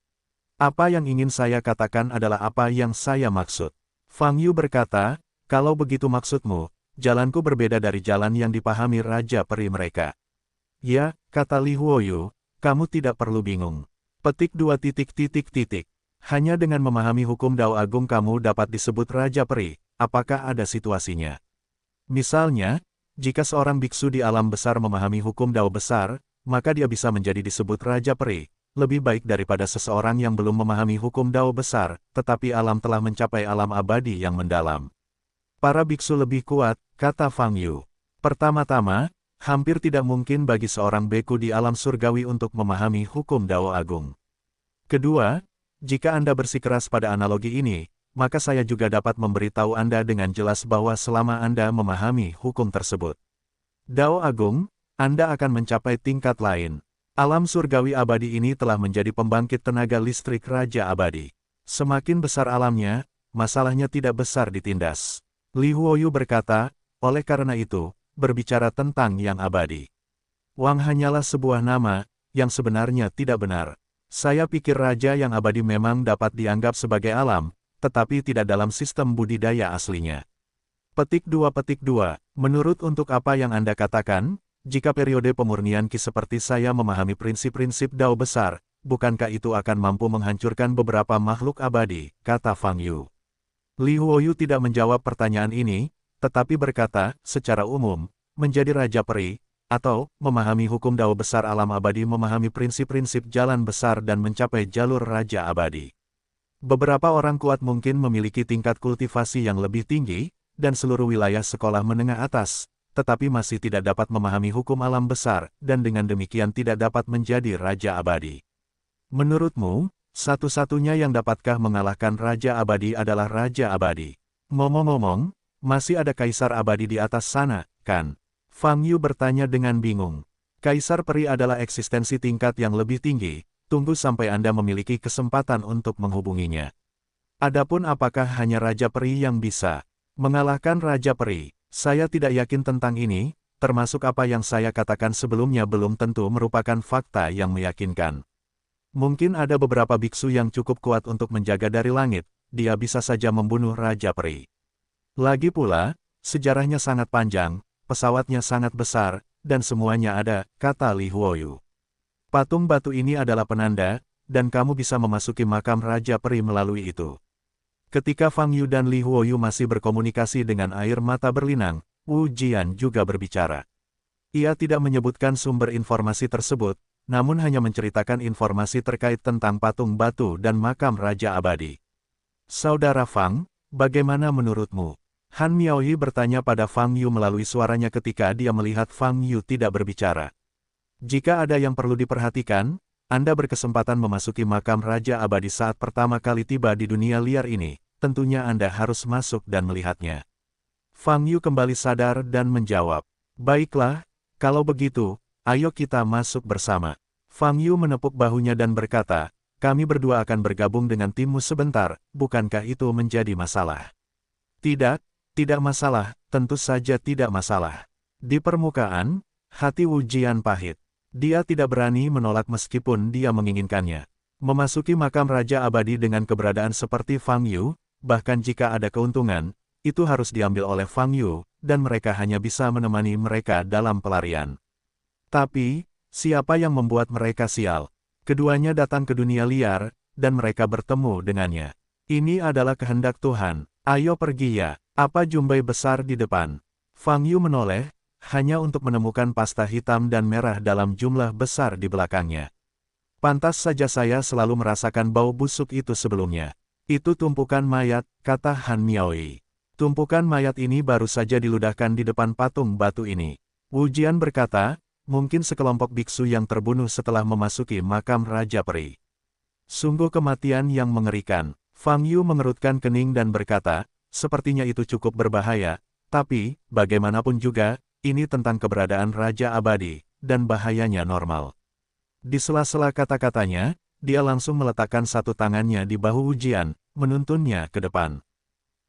[SPEAKER 1] Apa yang ingin saya katakan adalah apa yang saya maksud. Fang Yu berkata, kalau begitu maksudmu, jalanku berbeda dari jalan yang dipahami Raja Peri mereka. Ya, kata Li Huoyu, kamu tidak perlu bingung. Petik 2 titik titik titik. Hanya dengan memahami hukum Dao Agung kamu dapat disebut Raja Peri. Apakah ada situasinya? Misalnya, jika seorang biksu di alam besar memahami hukum Dao besar, maka dia bisa menjadi disebut Raja Peri, lebih baik daripada seseorang yang belum memahami hukum Dao besar, tetapi alam telah mencapai alam abadi yang mendalam. Para biksu lebih kuat, kata Fang Yu. Pertama-tama, hampir tidak mungkin bagi seorang beku di alam surgawi untuk memahami hukum Dao Agung. Kedua, jika Anda bersikeras pada analogi ini, maka saya juga dapat memberitahu Anda dengan jelas bahwa selama Anda memahami hukum tersebut Dao Agung, Anda akan mencapai tingkat lain. Alam surgawi abadi ini telah menjadi pembangkit tenaga listrik Raja Abadi. Semakin besar alamnya, masalahnya tidak besar ditindas. Li Huoyu berkata, oleh karena itu, berbicara tentang yang abadi. Wang hanyalah sebuah nama, yang sebenarnya tidak benar. Saya pikir Raja yang abadi memang dapat dianggap sebagai alam, tetapi tidak dalam sistem budidaya aslinya. Petik 2. Menurut untuk apa yang Anda katakan, jika periode pemurnian Qi seperti saya memahami prinsip-prinsip Dao besar, bukankah itu akan mampu menghancurkan beberapa makhluk abadi, kata Fang Yu. Li Huoyu tidak menjawab pertanyaan ini, tetapi berkata, secara umum, menjadi Raja Peri, atau memahami hukum Dao besar alam abadi memahami prinsip-prinsip jalan besar dan mencapai jalur Raja Abadi. Beberapa orang kuat mungkin memiliki tingkat kultivasi yang lebih tinggi, dan seluruh wilayah sekolah menengah atas, tetapi masih tidak dapat memahami hukum alam besar, dan dengan demikian tidak dapat menjadi Raja Abadi. Menurutmu, satu-satunya yang dapatkah mengalahkan Raja Abadi adalah Raja Abadi? Ngomong-ngomong, masih ada Kaisar Abadi di atas sana, kan? Fang Yu bertanya dengan bingung. Kaisar Peri adalah eksistensi tingkat yang lebih tinggi. Tunggu sampai Anda memiliki kesempatan untuk menghubunginya. Adapun apakah hanya Raja Peri yang bisa mengalahkan Raja Peri, saya tidak yakin tentang ini, termasuk apa yang saya katakan sebelumnya belum tentu merupakan fakta yang meyakinkan. Mungkin ada beberapa biksu yang cukup kuat untuk menjaga dari langit, dia bisa saja membunuh Raja Peri. Lagi pula, sejarahnya sangat panjang, pesawatnya sangat besar, dan semuanya ada, kata Li Huoyu. Patung batu ini adalah penanda, dan kamu bisa memasuki makam Raja Peri melalui itu. Ketika Fang Yu dan Li Huoyu masih berkomunikasi dengan air mata berlinang, Wu Jian juga berbicara. Ia tidak menyebutkan sumber informasi tersebut, namun hanya menceritakan informasi terkait tentang patung batu dan makam Raja Abadi. Saudara Fang, bagaimana menurutmu? Han Miaoyi bertanya pada Fang Yu melalui suaranya ketika dia melihat Fang Yu tidak berbicara. Jika ada yang perlu diperhatikan, Anda berkesempatan memasuki makam Raja Abadi saat pertama kali tiba di dunia liar ini, tentunya Anda harus masuk dan melihatnya. Fang Yu kembali sadar dan menjawab, baiklah, kalau begitu, ayo kita masuk bersama. Fang Yu menepuk bahunya dan berkata, kami berdua akan bergabung dengan timmu sebentar, bukankah itu menjadi masalah? Tidak, tidak masalah, tentu saja tidak masalah. Di permukaan, hati Wu Jian pahit. Dia tidak berani menolak meskipun dia menginginkannya. Memasuki makam Raja Abadi dengan keberadaan seperti Fang Yu, bahkan jika ada keuntungan, itu harus diambil oleh Fang Yu, dan mereka hanya bisa menemani mereka dalam pelarian. Tapi, siapa yang membuat mereka sial? Keduanya datang ke dunia liar, dan mereka bertemu dengannya. Ini adalah kehendak Tuhan. Ayo pergi ya, apa jumbai besar di depan? Fang Yu menoleh, hanya untuk menemukan pasta hitam dan merah dalam jumlah besar di belakangnya. Pantas saja saya selalu merasakan bau busuk itu sebelumnya. Itu tumpukan mayat, kata Han Miaoyi. Tumpukan mayat ini baru saja diludahkan di depan patung batu ini. Wu Jian berkata, mungkin sekelompok biksu yang terbunuh setelah memasuki makam Raja Peri. Sungguh kematian yang mengerikan. Fang Yu mengerutkan kening dan berkata, sepertinya itu cukup berbahaya, tapi, bagaimanapun juga, ini tentang keberadaan Raja Abadi, dan bahayanya normal. Di sela-sela kata-katanya, dia langsung meletakkan satu tangannya di bahu Wu Jian, menuntunnya ke depan.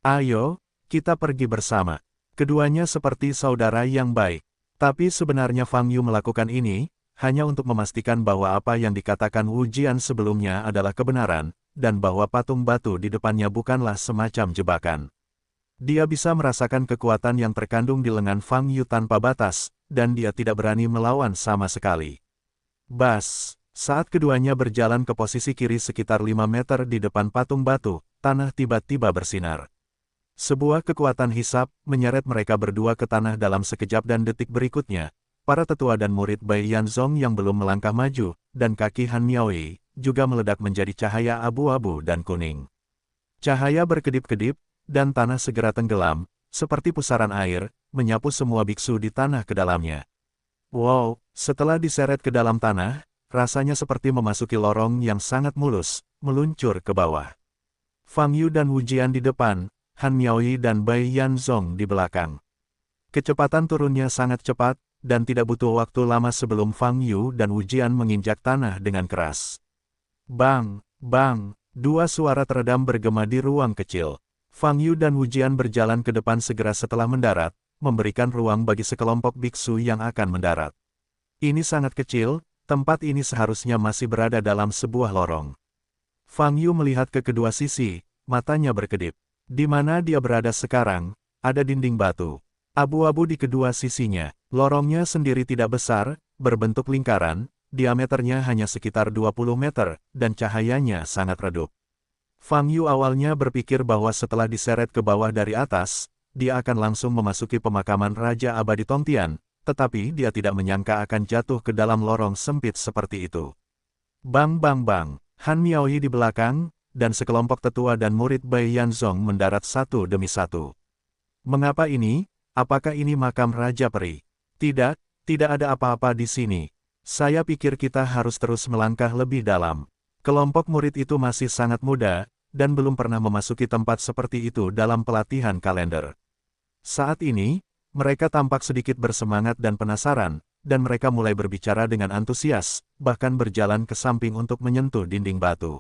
[SPEAKER 1] Ayo, kita pergi bersama. Keduanya seperti saudara yang baik. Tapi sebenarnya Fang Yu melakukan ini, hanya untuk memastikan bahwa apa yang dikatakan Wu Jian sebelumnya adalah kebenaran, dan bahwa patung batu di depannya bukanlah semacam jebakan. Dia bisa merasakan kekuatan yang terkandung di lengan Fang Yu tanpa batas, dan dia tidak berani melawan sama sekali. Bas, saat keduanya berjalan ke posisi kiri sekitar 5 meter di depan patung batu, tanah tiba-tiba bersinar. Sebuah kekuatan hisap menyeret mereka berdua ke tanah dalam sekejap dan detik berikutnya. Para tetua dan murid Bai Yanzong yang belum melangkah maju, dan kaki Han Miaoyi, juga meledak menjadi cahaya abu-abu dan kuning. Cahaya berkedip-kedip, dan tanah segera tenggelam, seperti pusaran air, menyapu semua biksu di tanah ke dalamnya. Wow, setelah diseret ke dalam tanah, rasanya seperti memasuki lorong yang sangat mulus, meluncur ke bawah. Fang Yu dan Wu Jian di depan, Han Miaoyi dan Bai Yanzong di belakang. Kecepatan turunnya sangat cepat, dan tidak butuh waktu lama sebelum Fang Yu dan Wu Jian menginjak tanah dengan keras. Bang, bang, dua suara teredam bergema di ruang kecil. Fang Yu dan Wu Jian berjalan ke depan segera setelah mendarat, memberikan ruang bagi sekelompok biksu yang akan mendarat. Ini sangat kecil, tempat ini seharusnya masih berada dalam sebuah lorong. Fang Yu melihat ke kedua sisi, matanya berkedip. Di mana dia berada sekarang, ada dinding batu. Abu-abu di kedua sisinya. Lorongnya sendiri tidak besar, berbentuk lingkaran, diameternya hanya sekitar 20 meter, dan cahayanya sangat redup. Fang Yu awalnya berpikir bahwa setelah diseret ke bawah dari atas, dia akan langsung memasuki pemakaman Raja Abadi Tongtian, tetapi dia tidak menyangka akan jatuh ke dalam lorong sempit seperti itu. Bang bang bang, Han Miaoyi di belakang, dan sekelompok tetua dan murid Bai Yanzong mendarat satu demi satu. Mengapa ini? Apakah ini makam Raja Peri? Tidak, tidak ada apa-apa di sini. Saya pikir kita harus terus melangkah lebih dalam. Kelompok murid itu masih sangat muda, dan belum pernah memasuki tempat seperti itu dalam pelatihan kalender. Saat ini, mereka tampak sedikit bersemangat dan penasaran, dan mereka mulai berbicara dengan antusias, bahkan berjalan ke samping untuk menyentuh dinding batu.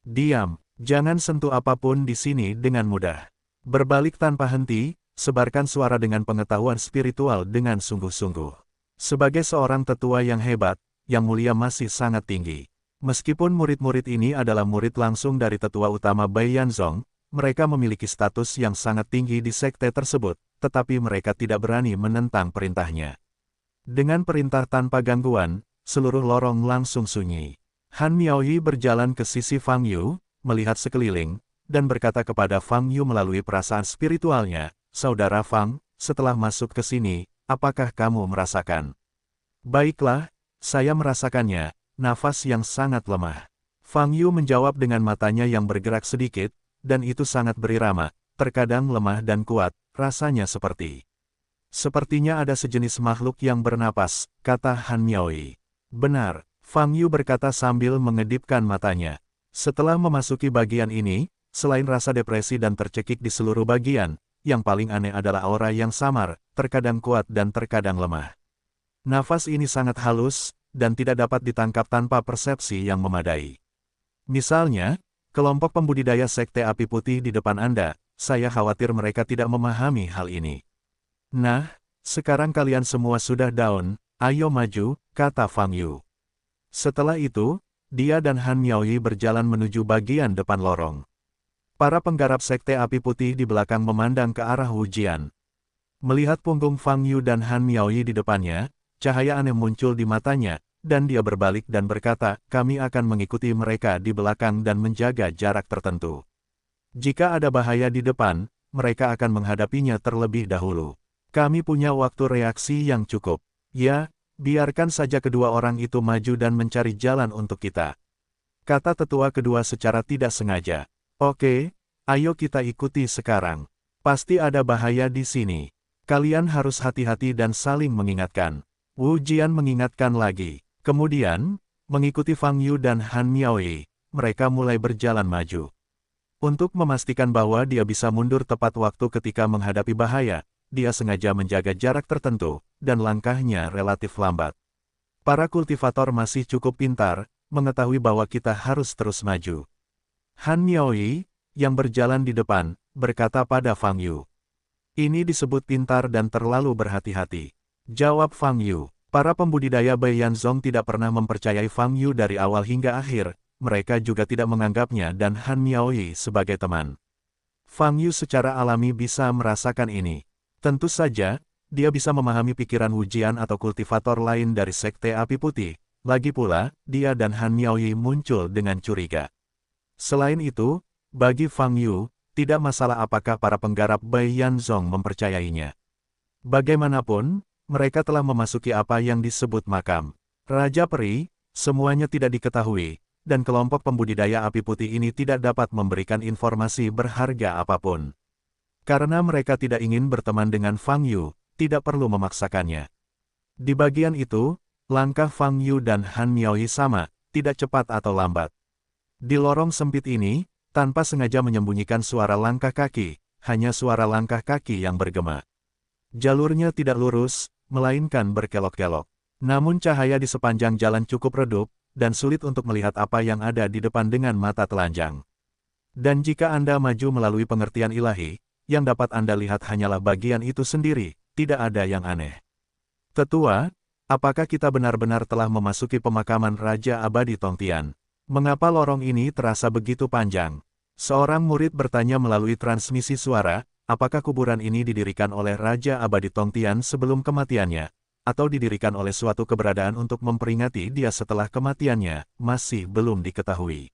[SPEAKER 1] Diam, jangan sentuh apapun di sini dengan mudah. Berbalik tanpa henti, sebarkan suara dengan pengetahuan spiritual dengan sungguh-sungguh. Sebagai seorang tetua yang hebat, yang mulia masih sangat tinggi. Meskipun murid-murid ini adalah murid langsung dari tetua utama Bai Yanzong, mereka memiliki status yang sangat tinggi di sekte tersebut, tetapi mereka tidak berani menentang perintahnya. Dengan perintah tanpa gangguan, seluruh lorong langsung sunyi. Han Miaoyi berjalan ke sisi Fang Yu, melihat sekeliling, dan berkata kepada Fang Yu melalui perasaan spiritualnya, "Saudara Fang, setelah masuk ke sini, apakah kamu merasakan?" "Baiklah, saya merasakannya, nafas yang sangat lemah." Fang Yu menjawab dengan matanya yang bergerak sedikit, dan itu sangat berirama, terkadang lemah dan kuat, rasanya sepertinya ada sejenis makhluk yang bernapas, kata Han Miaoyi. "Benar," Fang Yu berkata sambil mengedipkan matanya. Setelah memasuki bagian ini, selain rasa depresi dan tercekik di seluruh bagian, yang paling aneh adalah aura yang samar, terkadang kuat dan terkadang lemah. Nafas ini sangat halus, dan tidak dapat ditangkap tanpa persepsi yang memadai. Misalnya, kelompok pembudidaya sekte api putih di depan Anda, saya khawatir mereka tidak memahami hal ini. "Nah, sekarang kalian semua sudah down, ayo maju," kata Fang Yu. Setelah itu, dia dan Han Miaoyi berjalan menuju bagian depan lorong. Para penggarap sekte api putih di belakang memandang ke arah Wu Jian. Melihat punggung Fang Yu dan Han Miaoyi di depannya, cahaya aneh muncul di matanya, dan dia berbalik dan berkata, "Kami akan mengikuti mereka di belakang dan menjaga jarak tertentu. Jika ada bahaya di depan, mereka akan menghadapinya terlebih dahulu. Kami punya waktu reaksi yang cukup. Ya, biarkan saja kedua orang itu maju dan mencari jalan untuk kita," kata tetua kedua secara tidak sengaja. "Oke, ayo kita ikuti sekarang. Pasti ada bahaya di sini. Kalian harus hati-hati dan saling mengingatkan." Wu Jian mengingatkan lagi. Kemudian, mengikuti Fang Yu dan Han Miaoyi, mereka mulai berjalan maju. Untuk memastikan bahwa dia bisa mundur tepat waktu ketika menghadapi bahaya, dia sengaja menjaga jarak tertentu, dan langkahnya relatif lambat. Para kultivator masih cukup pintar, mengetahui bahwa kita harus terus maju. Han Miaoyi, yang berjalan di depan, berkata pada Fang Yu. Ini disebut pintar dan terlalu berhati-hati. Jawab Fang Yu. Para pembudidaya Bai Yanzong tidak pernah mempercayai Fang Yu dari awal hingga akhir, mereka juga tidak menganggapnya dan Han Miaoyi sebagai teman. Fang Yu secara alami bisa merasakan ini. Tentu saja, dia bisa memahami pikiran Wu Jian atau kultivator lain dari Sekte Api Putih. Lagi pula, dia dan Han Miaoyi muncul dengan curiga. Selain itu, bagi Fang Yu, tidak masalah apakah para penggarap Bai Yanzong mempercayainya. Bagaimanapun, mereka telah memasuki apa yang disebut makam Raja Peri, semuanya tidak diketahui, dan kelompok pembudidaya api putih ini tidak dapat memberikan informasi berharga apapun. Karena mereka tidak ingin berteman dengan Fang Yu, tidak perlu memaksakannya. Di bagian itu, langkah Fang Yu dan Han Miaoyi sama, tidak cepat atau lambat. Di lorong sempit ini, tanpa sengaja menyembunyikan suara langkah kaki, hanya suara langkah kaki yang bergema. Jalurnya tidak lurus, melainkan berkelok-kelok. Namun cahaya di sepanjang jalan cukup redup, dan sulit untuk melihat apa yang ada di depan dengan mata telanjang. Dan jika Anda maju melalui pengertian ilahi, yang dapat Anda lihat hanyalah bagian itu sendiri, tidak ada yang aneh. Tetua, apakah kita benar-benar telah memasuki pemakaman Raja Abadi Tongtian? Mengapa lorong ini terasa begitu panjang? Seorang murid bertanya melalui transmisi suara, apakah kuburan ini didirikan oleh Raja Abadi Tongtian sebelum kematiannya, atau didirikan oleh suatu keberadaan untuk memperingati dia setelah kematiannya, masih belum diketahui.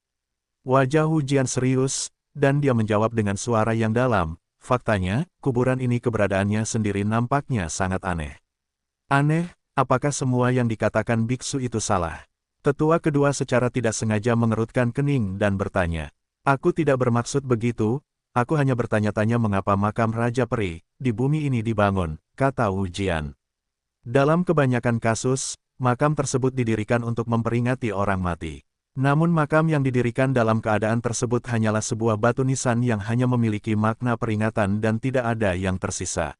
[SPEAKER 1] Wajah Wu Jian serius, dan dia menjawab dengan suara yang dalam, faktanya, kuburan ini keberadaannya sendiri nampaknya sangat aneh. Aneh, apakah semua yang dikatakan biksu itu salah? Tetua kedua secara tidak sengaja mengerutkan kening dan bertanya, aku tidak bermaksud begitu, aku hanya bertanya-tanya mengapa makam Raja Peri di bumi ini dibangun, kata Wu Jian. Dalam kebanyakan kasus, makam tersebut didirikan untuk memperingati orang mati. Namun makam yang didirikan dalam keadaan tersebut hanyalah sebuah batu nisan yang hanya memiliki makna peringatan dan tidak ada yang tersisa.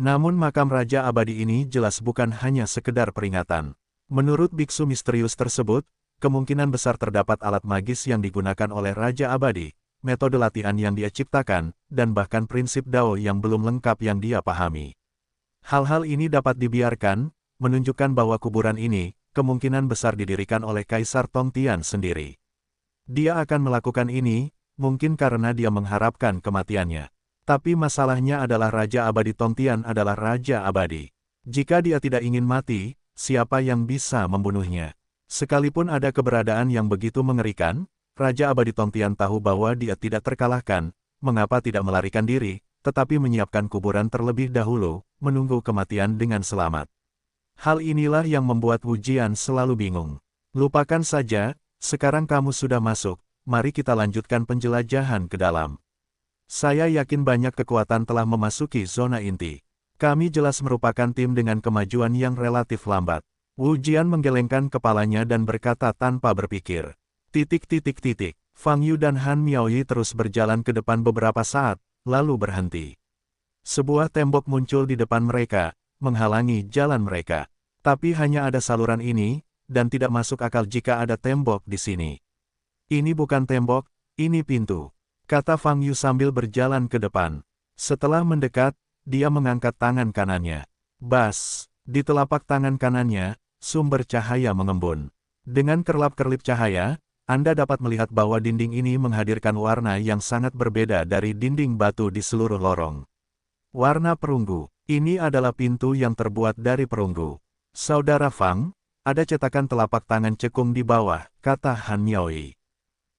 [SPEAKER 1] Namun makam Raja Abadi ini jelas bukan hanya sekedar peringatan. Menurut biksu misterius tersebut, kemungkinan besar terdapat alat magis yang digunakan oleh Raja Abadi, metode latihan yang dia ciptakan, dan bahkan prinsip Dao yang belum lengkap yang dia pahami. Hal-hal ini dapat dibiarkan, menunjukkan bahwa kuburan ini, kemungkinan besar didirikan oleh Kaisar Tongtian sendiri. Dia akan melakukan ini, mungkin karena dia mengharapkan kematiannya. Tapi masalahnya adalah Raja Abadi Tongtian adalah Raja Abadi. Jika dia tidak ingin mati, siapa yang bisa membunuhnya? Sekalipun ada keberadaan yang begitu mengerikan, Raja Abadi Tongtian tahu bahwa dia tidak terkalahkan, mengapa tidak melarikan diri, tetapi menyiapkan kuburan terlebih dahulu, menunggu kematian dengan selamat. Hal inilah yang membuat Wu Jian selalu bingung. Lupakan saja, sekarang kamu sudah masuk, mari kita lanjutkan penjelajahan ke dalam. Saya yakin banyak kekuatan telah memasuki zona inti. Kami jelas merupakan tim dengan kemajuan yang relatif lambat. Wu Jian menggelengkan kepalanya dan berkata tanpa berpikir. Fang Yu dan Han Miaoyi terus berjalan ke depan beberapa saat, lalu berhenti. Sebuah tembok muncul di depan mereka, menghalangi jalan mereka. Tapi hanya ada saluran ini, dan tidak masuk akal jika ada tembok di sini. Ini bukan tembok, ini pintu, kata Fang Yu sambil berjalan ke depan. Setelah mendekat, dia mengangkat tangan kanannya. Bas, di telapak tangan kanannya, sumber cahaya mengembun. Dengan kerlap-kerlip cahaya, Anda dapat melihat bahwa dinding ini menghadirkan warna yang sangat berbeda dari dinding batu di seluruh lorong. Warna perunggu, ini adalah pintu yang terbuat dari perunggu. Saudara Fang, ada cetakan telapak tangan cekung di bawah, kata Han Miaoyi.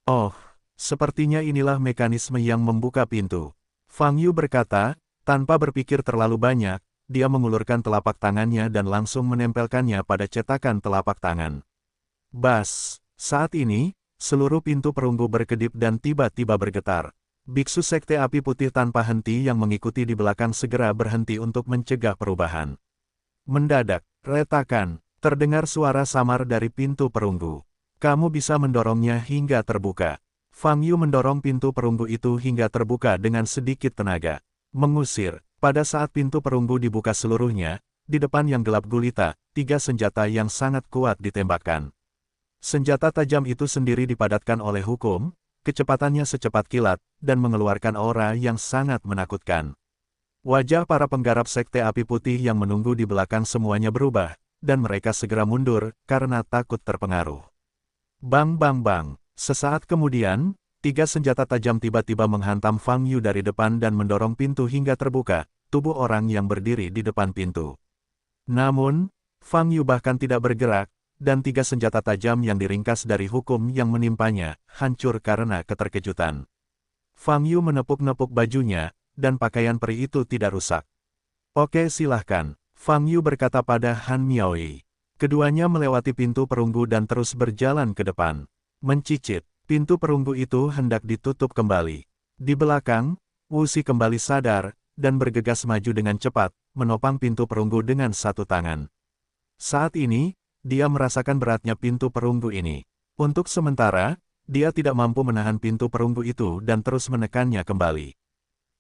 [SPEAKER 1] Oh, sepertinya inilah mekanisme yang membuka pintu. Fang Yu berkata, tanpa berpikir terlalu banyak, dia mengulurkan telapak tangannya dan langsung menempelkannya pada cetakan telapak tangan. Bas, saat ini, seluruh pintu perunggu berkedip dan tiba-tiba bergetar. Biksu Sekte Api Putih tanpa henti yang mengikuti di belakang segera berhenti untuk mencegah perubahan. Mendadak, retakan, terdengar suara samar dari pintu perunggu. Kamu bisa mendorongnya hingga terbuka. Fang Yu mendorong pintu perunggu itu hingga terbuka dengan sedikit tenaga. Mengusir, pada saat pintu perunggu dibuka seluruhnya, di depan yang gelap gulita, 3 senjata yang sangat kuat ditembakkan. Senjata tajam itu sendiri dipadatkan oleh hukum, kecepatannya secepat kilat, dan mengeluarkan aura yang sangat menakutkan. Wajah para penggarap Sekte Api Putih yang menunggu di belakang semuanya berubah, dan mereka segera mundur, karena takut terpengaruh. Bang bang bang. Sesaat kemudian, 3 senjata tajam tiba-tiba menghantam Fang Yu dari depan dan mendorong pintu hingga terbuka, tubuh orang yang berdiri di depan pintu. Namun, Fang Yu bahkan tidak bergerak, dan 3 senjata tajam yang diringkas dari hukum yang menimpanya, hancur karena keterkejutan. Fang Yu menepuk-nepuk bajunya, dan pakaian peri itu tidak rusak. Oke silahkan, Fang Yu berkata pada Han Miaoyi. Keduanya melewati pintu perunggu dan terus berjalan ke depan. Mencicit, pintu perunggu itu hendak ditutup kembali. Di belakang, Wu Xi kembali sadar, dan bergegas maju dengan cepat, menopang pintu perunggu dengan satu tangan. Saat ini, dia merasakan beratnya pintu perunggu ini. Untuk sementara, dia tidak mampu menahan pintu perunggu itu dan terus menekannya kembali.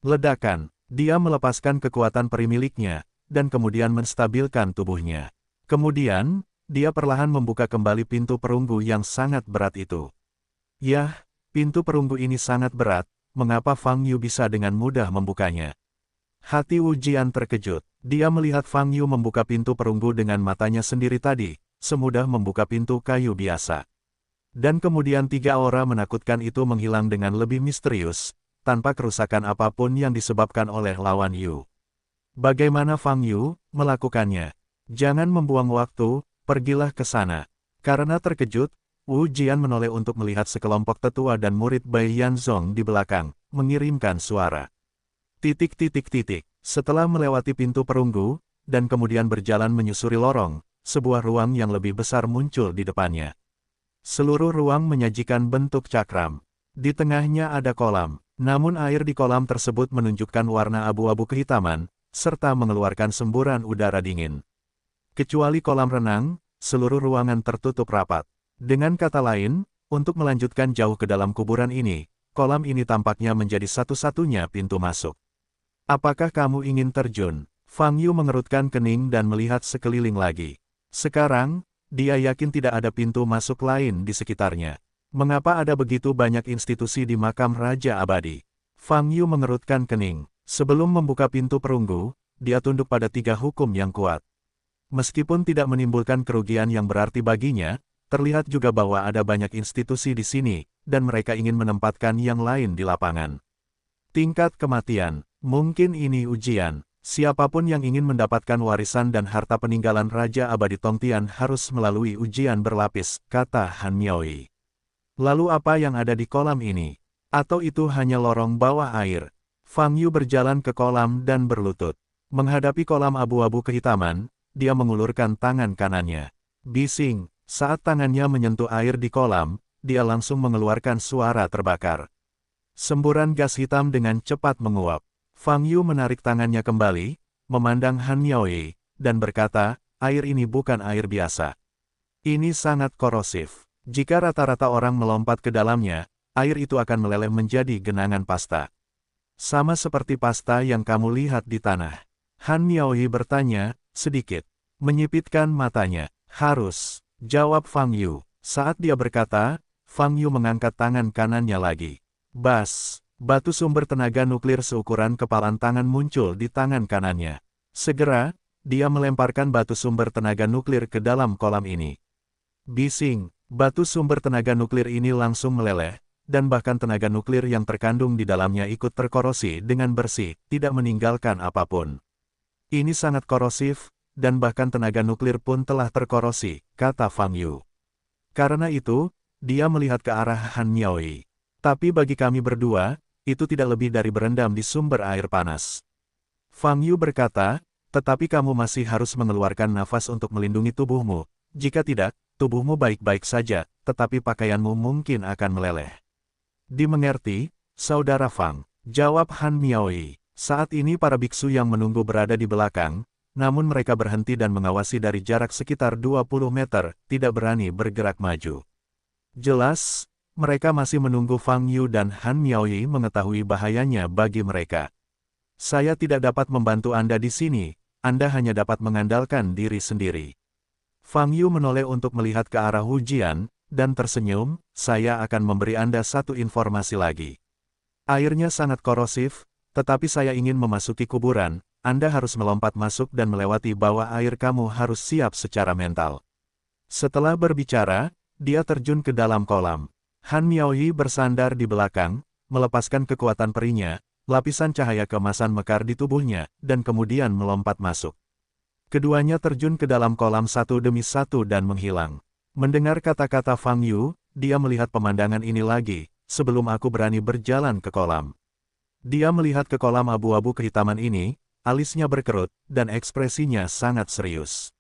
[SPEAKER 1] Ledakan, dia melepaskan kekuatan peri miliknya, dan kemudian menstabilkan tubuhnya. Kemudian, dia perlahan membuka kembali pintu perunggu yang sangat berat itu. Yah, pintu perunggu ini sangat berat, mengapa Fang Yu bisa dengan mudah membukanya? Hati Wu Jian terkejut, dia melihat Fang Yu membuka pintu perunggu dengan matanya sendiri tadi, semudah membuka pintu kayu biasa. Dan kemudian 3 aura menakutkan itu menghilang dengan lebih misterius, tanpa kerusakan apapun yang disebabkan oleh lawan Yu. Bagaimana Fang Yu melakukannya? Jangan membuang waktu, pergilah ke sana. Karena terkejut, Wu Jian menoleh untuk melihat sekelompok tetua dan murid Bai Yanzong di belakang, mengirimkan suara. Titik. Setelah melewati pintu perunggu, dan kemudian berjalan menyusuri lorong, sebuah ruang yang lebih besar muncul di depannya. Seluruh ruang menyajikan bentuk cakram. Di tengahnya ada kolam. Namun air di kolam tersebut menunjukkan warna abu-abu kehitaman, serta mengeluarkan semburan udara dingin. Kecuali kolam renang, seluruh ruangan tertutup rapat. Dengan kata lain, untuk melanjutkan jauh ke dalam kuburan ini, kolam ini tampaknya menjadi satu-satunya pintu masuk. Apakah kamu ingin terjun? Fang Yu mengerutkan kening dan melihat sekeliling lagi. Sekarang, dia yakin tidak ada pintu masuk lain di sekitarnya. Mengapa ada begitu banyak institusi di makam Raja Abadi? Fang Yu mengerutkan kening. Sebelum membuka pintu perunggu, dia tunduk pada 3 hukum yang kuat. Meskipun tidak menimbulkan kerugian yang berarti baginya, terlihat juga bahwa ada banyak institusi di sini, dan mereka ingin menempatkan yang lain di lapangan. Tingkat kematian. Mungkin ini ujian. Siapapun yang ingin mendapatkan warisan dan harta peninggalan Raja Abadi Tongtian harus melalui ujian berlapis, kata Han Miaoyi. Lalu apa yang ada di kolam ini? Atau itu hanya lorong bawah air? Fang Yu berjalan ke kolam dan berlutut. Menghadapi kolam abu-abu kehitaman, dia mengulurkan tangan kanannya. Bising, saat tangannya menyentuh air di kolam, dia langsung mengeluarkan suara terbakar. Semburan gas hitam dengan cepat menguap. Fang Yu menarik tangannya kembali, memandang Han Miaoyi, dan berkata, air ini bukan air biasa. Ini sangat korosif. Jika rata-rata orang melompat ke dalamnya, air itu akan meleleh menjadi genangan pasta. Sama seperti pasta yang kamu lihat di tanah. Han Miaoyi bertanya, sedikit menyipitkan matanya. Harus, jawab Fang Yu. Saat dia berkata, Fang Yu mengangkat tangan kanannya lagi. Bas, batu sumber tenaga nuklir seukuran kepalan tangan muncul di tangan kanannya. Segera, dia melemparkan batu sumber tenaga nuklir ke dalam kolam ini. Bising. Batu sumber tenaga nuklir ini langsung meleleh, dan bahkan tenaga nuklir yang terkandung di dalamnya ikut terkorosi dengan bersih, tidak meninggalkan apapun. Ini sangat korosif, dan bahkan tenaga nuklir pun telah terkorosi, kata Fang Yu. Karena itu, dia melihat ke arah Han Miaoyi. Tapi bagi kami berdua, itu tidak lebih dari berendam di sumber air panas. Fang Yu berkata, tetapi kamu masih harus mengeluarkan nafas untuk melindungi tubuhmu. Jika tidak, tubuhmu baik-baik saja, tetapi pakaianmu mungkin akan meleleh. Dimengerti, Saudara Fang, jawab Han Miaoyi. Saat ini para biksu yang menunggu berada di belakang, namun mereka berhenti dan mengawasi dari jarak sekitar 20 meter, tidak berani bergerak maju. Jelas, mereka masih menunggu Fang Yu dan Han Miaoyi mengetahui bahayanya bagi mereka. Saya tidak dapat membantu Anda di sini, Anda hanya dapat mengandalkan diri sendiri. Fang Yu menoleh untuk melihat ke arah Wu Jian, dan tersenyum, saya akan memberi Anda satu informasi lagi. Airnya sangat korosif, Tetapi saya ingin memasuki kuburan, Anda harus melompat masuk dan melewati bawah air. Kamu harus siap secara mental. Setelah berbicara, dia terjun ke dalam kolam. Han Miaoyi bersandar di belakang, melepaskan kekuatan perinya, lapisan cahaya keemasan mekar di tubuhnya, dan kemudian melompat masuk. Keduanya terjun ke dalam kolam satu demi satu dan menghilang. Mendengar kata-kata Fang Yu, dia melihat pemandangan ini lagi, sebelum aku berani berjalan ke kolam. Dia melihat ke kolam abu-abu kehitaman ini, alisnya berkerut, dan ekspresinya sangat serius.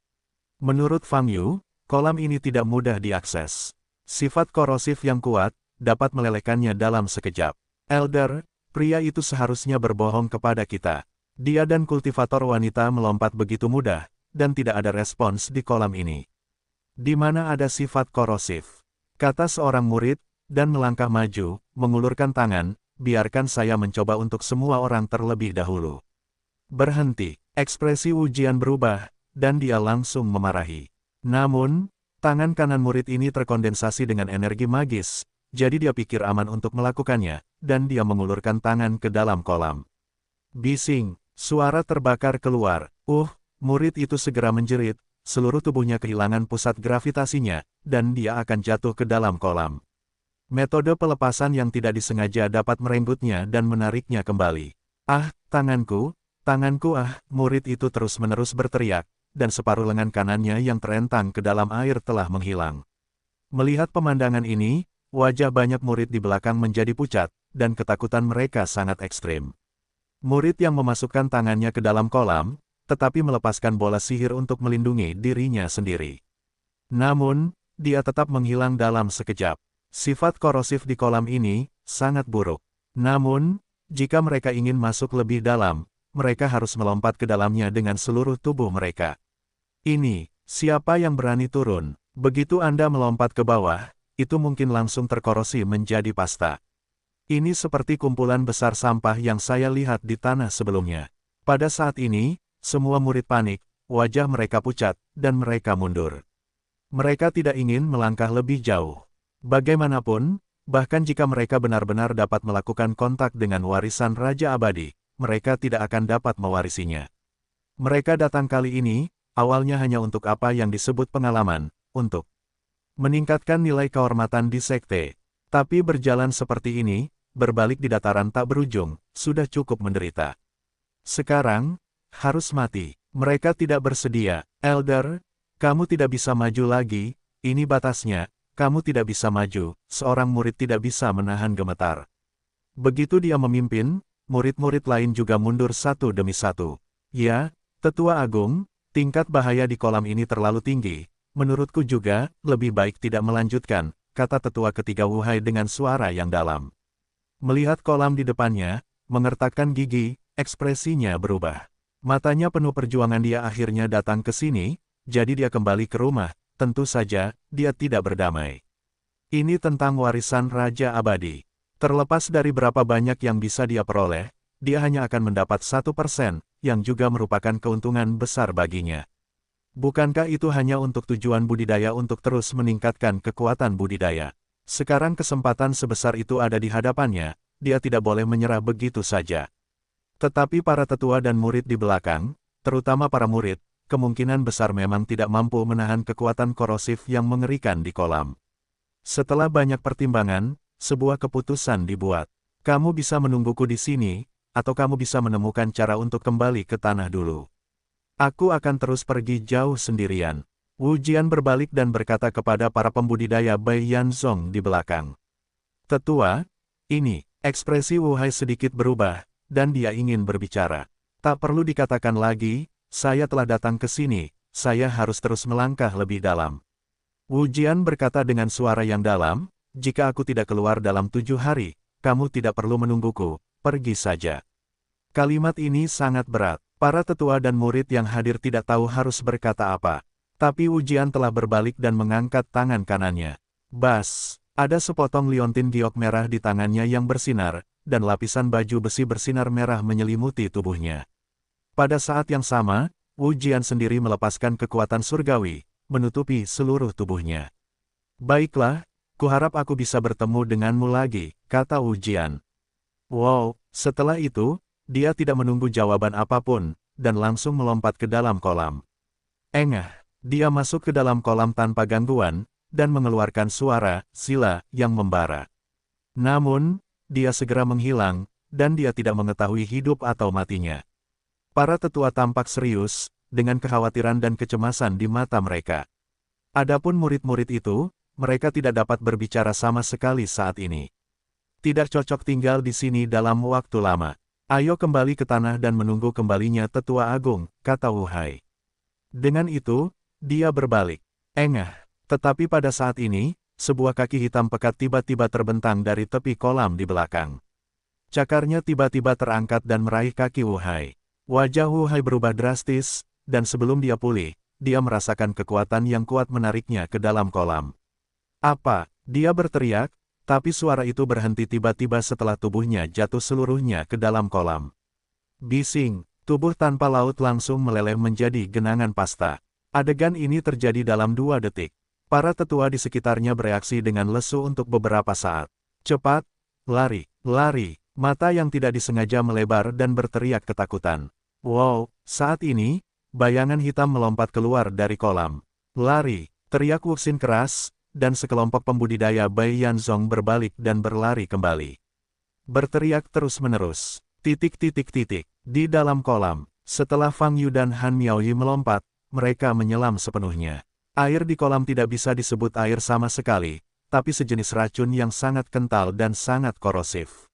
[SPEAKER 1] Menurut Fang Yu, kolam ini tidak mudah diakses. Sifat korosif yang kuat, dapat melelehkannya dalam sekejap. Elder, pria itu seharusnya berbohong kepada kita. Dia dan kultivator wanita melompat begitu mudah, dan tidak ada respons di kolam ini. Di mana ada sifat korosif? Kata seorang murid, dan melangkah maju, mengulurkan tangan, biarkan saya mencoba untuk semua orang terlebih dahulu. Berhenti, ekspresi ujian berubah, dan dia langsung memarahi. Namun, tangan kanan murid ini terkondensasi dengan energi magis, jadi dia pikir aman untuk melakukannya, dan dia mengulurkan tangan ke dalam kolam. Bising, suara terbakar keluar. Murid itu segera menjerit, seluruh tubuhnya kehilangan pusat gravitasinya, dan dia akan jatuh ke dalam kolam. Metode pelepasan yang tidak disengaja dapat merenggutnya dan menariknya kembali. Tanganku, murid itu terus-menerus berteriak, dan separuh lengan kanannya yang terentang ke dalam air telah menghilang. Melihat pemandangan ini, wajah banyak murid di belakang menjadi pucat, dan ketakutan mereka sangat ekstrim. Murid yang memasukkan tangannya ke dalam kolam, tetapi melepaskan bola sihir untuk melindungi dirinya sendiri. Namun, dia tetap menghilang dalam sekejap. Sifat korosif di kolam ini sangat buruk. Namun, jika mereka ingin masuk lebih dalam, mereka harus melompat ke dalamnya dengan seluruh tubuh mereka. Ini, siapa yang berani turun? Begitu Anda melompat ke bawah, itu mungkin langsung terkorosi menjadi pasta. Ini seperti kumpulan besar sampah yang saya lihat di tanah sebelumnya. Pada saat ini, semua murid panik, wajah mereka pucat, dan mereka mundur. Mereka tidak ingin melangkah lebih jauh. Bagaimanapun, bahkan jika mereka benar-benar dapat melakukan kontak dengan warisan Raja Abadi, mereka tidak akan dapat mewarisinya. Mereka datang kali ini, awalnya hanya untuk apa yang disebut pengalaman, untuk meningkatkan nilai kehormatan di sekte. Tapi berjalan seperti ini, berbalik di dataran tak berujung, sudah cukup menderita. Sekarang, harus mati. Mereka tidak bersedia. Elder, kamu tidak bisa maju lagi, ini batasnya. Kamu tidak bisa maju, seorang murid tidak bisa menahan gemetar. Begitu dia memimpin, murid-murid lain juga mundur satu demi satu. Ya, Tetua Agung, tingkat bahaya di kolam ini terlalu tinggi. Menurutku juga, lebih baik tidak melanjutkan, kata tetua ketiga Wuhai dengan suara yang dalam. Melihat kolam di depannya, mengertakkan gigi, ekspresinya berubah. Matanya penuh perjuangan. Dia akhirnya datang ke sini, jadi dia kembali ke rumah. Tentu saja, dia tidak berdamai. Ini tentang warisan Raja Abadi. Terlepas dari berapa banyak yang bisa dia peroleh, dia hanya akan mendapat 1%, yang juga merupakan keuntungan besar baginya. Bukankah itu hanya untuk tujuan budidaya untuk terus meningkatkan kekuatan budidaya? Sekarang kesempatan sebesar itu ada di hadapannya, dia tidak boleh menyerah begitu saja. Tetapi para tetua dan murid di belakang, terutama para murid, kemungkinan besar memang tidak mampu menahan kekuatan korosif yang mengerikan di kolam. Setelah banyak pertimbangan, sebuah keputusan dibuat. Kamu bisa menungguku di sini, atau kamu bisa menemukan cara untuk kembali ke tanah dulu. Aku akan terus pergi jauh sendirian. Wu Jian berbalik dan berkata kepada para pembudidaya Bai Yanzong di belakang. Tetua, ini, ekspresi Wu Hai sedikit berubah, dan dia ingin berbicara. Tak perlu dikatakan lagi, saya telah datang ke sini, saya harus terus melangkah lebih dalam. Wu Jian berkata dengan suara yang dalam, jika aku tidak keluar dalam 7 hari, kamu tidak perlu menungguku, pergi saja. Kalimat ini sangat berat. Para tetua dan murid yang hadir tidak tahu harus berkata apa. Tapi Wu Jian telah berbalik dan mengangkat tangan kanannya. Bas, ada sepotong liontin giok merah di tangannya yang bersinar, dan lapisan baju besi bersinar merah menyelimuti tubuhnya. Pada saat yang sama, Wu Jian sendiri melepaskan kekuatan surgawi, menutupi seluruh tubuhnya. Baiklah, kuharap aku bisa bertemu denganmu lagi, kata Wu Jian. Wow, setelah itu, Dia tidak menunggu jawaban apapun, dan langsung melompat ke dalam kolam. Engah, dia masuk ke dalam kolam tanpa gangguan, dan mengeluarkan suara sila yang membara. Namun, dia segera menghilang, dan dia tidak mengetahui hidup atau matinya. Para tetua tampak serius, dengan kekhawatiran dan kecemasan di mata mereka. Adapun murid-murid itu, mereka tidak dapat berbicara sama sekali saat ini. Tidak cocok tinggal di sini dalam waktu lama. Ayo kembali ke tanah dan menunggu kembalinya Tetua Agung, kata Wu Hai. Dengan itu, dia berbalik. Engah, tetapi pada saat ini, sebuah kaki hitam pekat tiba-tiba terbentang dari tepi kolam di belakang. Cakarnya tiba-tiba terangkat dan meraih kaki Wu Hai. Wajah Wu Hai berubah drastis, dan sebelum dia pulih, dia merasakan kekuatan yang kuat menariknya ke dalam kolam. Apa? Dia berteriak, tapi suara itu berhenti tiba-tiba setelah tubuhnya jatuh seluruhnya ke dalam kolam. Bising, tubuh tanpa laut langsung meleleh menjadi genangan pasta. Adegan ini terjadi dalam 2 detik. Para tetua di sekitarnya bereaksi dengan lesu untuk beberapa saat. Cepat, lari, lari. Mata yang tidak disengaja melebar dan berteriak ketakutan. Wow, saat ini, bayangan hitam melompat keluar dari kolam. Lari, teriak Wuxin keras, dan sekelompok pembudidaya Bai Yanzong berbalik dan berlari kembali. Berteriak terus-menerus. Di dalam kolam, setelah Fang Yu dan Han Miaoyi melompat, mereka menyelam sepenuhnya. Air di kolam tidak bisa disebut air sama sekali, tapi sejenis racun yang sangat kental dan sangat korosif.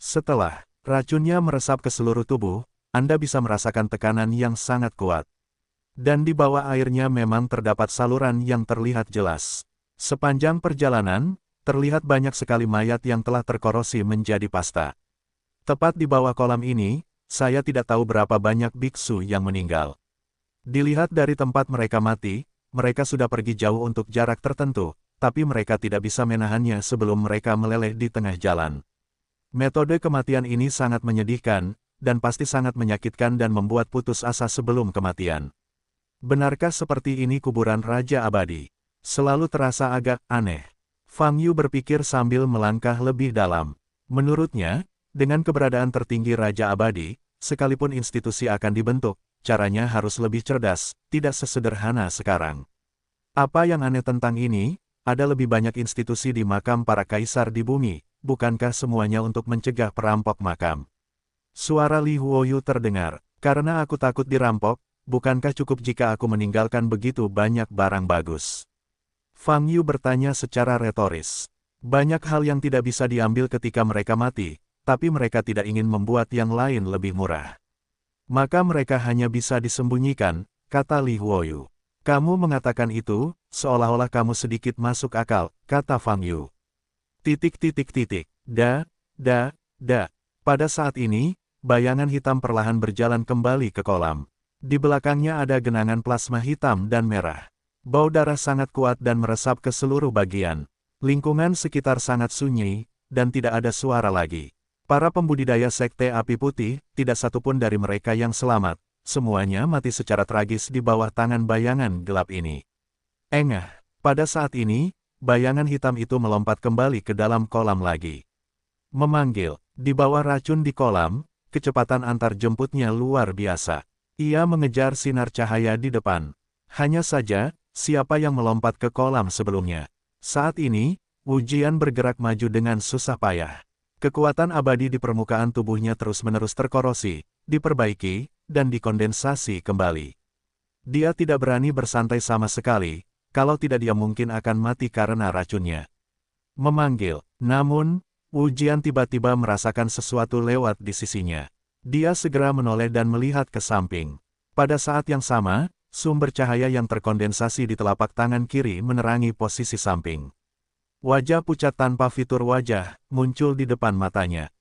[SPEAKER 1] Setelah racunnya meresap ke seluruh tubuh, Anda bisa merasakan tekanan yang sangat kuat. Dan di bawah airnya memang terdapat saluran yang terlihat jelas. Sepanjang perjalanan, terlihat banyak sekali mayat yang telah terkorosi menjadi pasta. Tepat di bawah kolam ini, saya tidak tahu berapa banyak biksu yang meninggal. Dilihat dari tempat mereka mati, mereka sudah pergi jauh untuk jarak tertentu, tapi mereka tidak bisa menahannya sebelum mereka meleleh di tengah jalan. Metode kematian ini sangat menyedihkan, dan pasti sangat menyakitkan dan membuat putus asa sebelum kematian. Benarkah seperti ini kuburan Raja Abadi? Selalu terasa agak aneh. Fang Yu berpikir sambil melangkah lebih dalam. Menurutnya, dengan keberadaan tertinggi Raja Abadi, sekalipun institusi akan dibentuk, caranya harus lebih cerdas, tidak sesederhana sekarang. Apa yang aneh tentang ini? Ada lebih banyak institusi di makam para kaisar di bumi, bukankah semuanya untuk mencegah perampok makam? Suara Li Huoyu terdengar. Karena aku takut dirampok, bukankah cukup jika aku meninggalkan begitu banyak barang bagus? Fang Yu bertanya secara retoris. Banyak hal yang tidak bisa diambil ketika mereka mati, tapi mereka tidak ingin membuat yang lain lebih murah. Maka mereka hanya bisa disembunyikan, kata Li Huoyu. Kamu mengatakan itu, seolah-olah kamu sedikit masuk akal, kata Fang Yu. Pada saat ini, bayangan hitam perlahan berjalan kembali ke kolam. Di belakangnya ada genangan plasma hitam dan merah. Bau darah sangat kuat dan meresap ke seluruh bagian. Lingkungan sekitar sangat sunyi, dan tidak ada suara lagi. Para pembudidaya Sekte Api Putih, tidak satupun dari mereka yang selamat. Semuanya mati secara tragis di bawah tangan bayangan gelap ini. Engah, pada saat ini, bayangan hitam itu melompat kembali ke dalam kolam lagi. Memanggil, di bawah racun di kolam, kecepatan antar jemputnya luar biasa. Ia mengejar sinar cahaya di depan. Hanya saja, siapa yang melompat ke kolam sebelumnya? Saat ini, Wu Jian bergerak maju dengan susah payah. Kekuatan abadi di permukaan tubuhnya terus-menerus terkorosi, diperbaiki, dan dikondensasi kembali. Dia tidak berani bersantai sama sekali, kalau tidak dia mungkin akan mati karena racunnya. Memanggil, namun, Wu Jian tiba-tiba merasakan sesuatu lewat di sisinya. Dia segera menoleh dan melihat ke samping. Pada saat yang sama, sumber cahaya yang terkondensasi di telapak tangan kiri menerangi posisi samping. Wajah pucat tanpa fitur wajah muncul di depan matanya.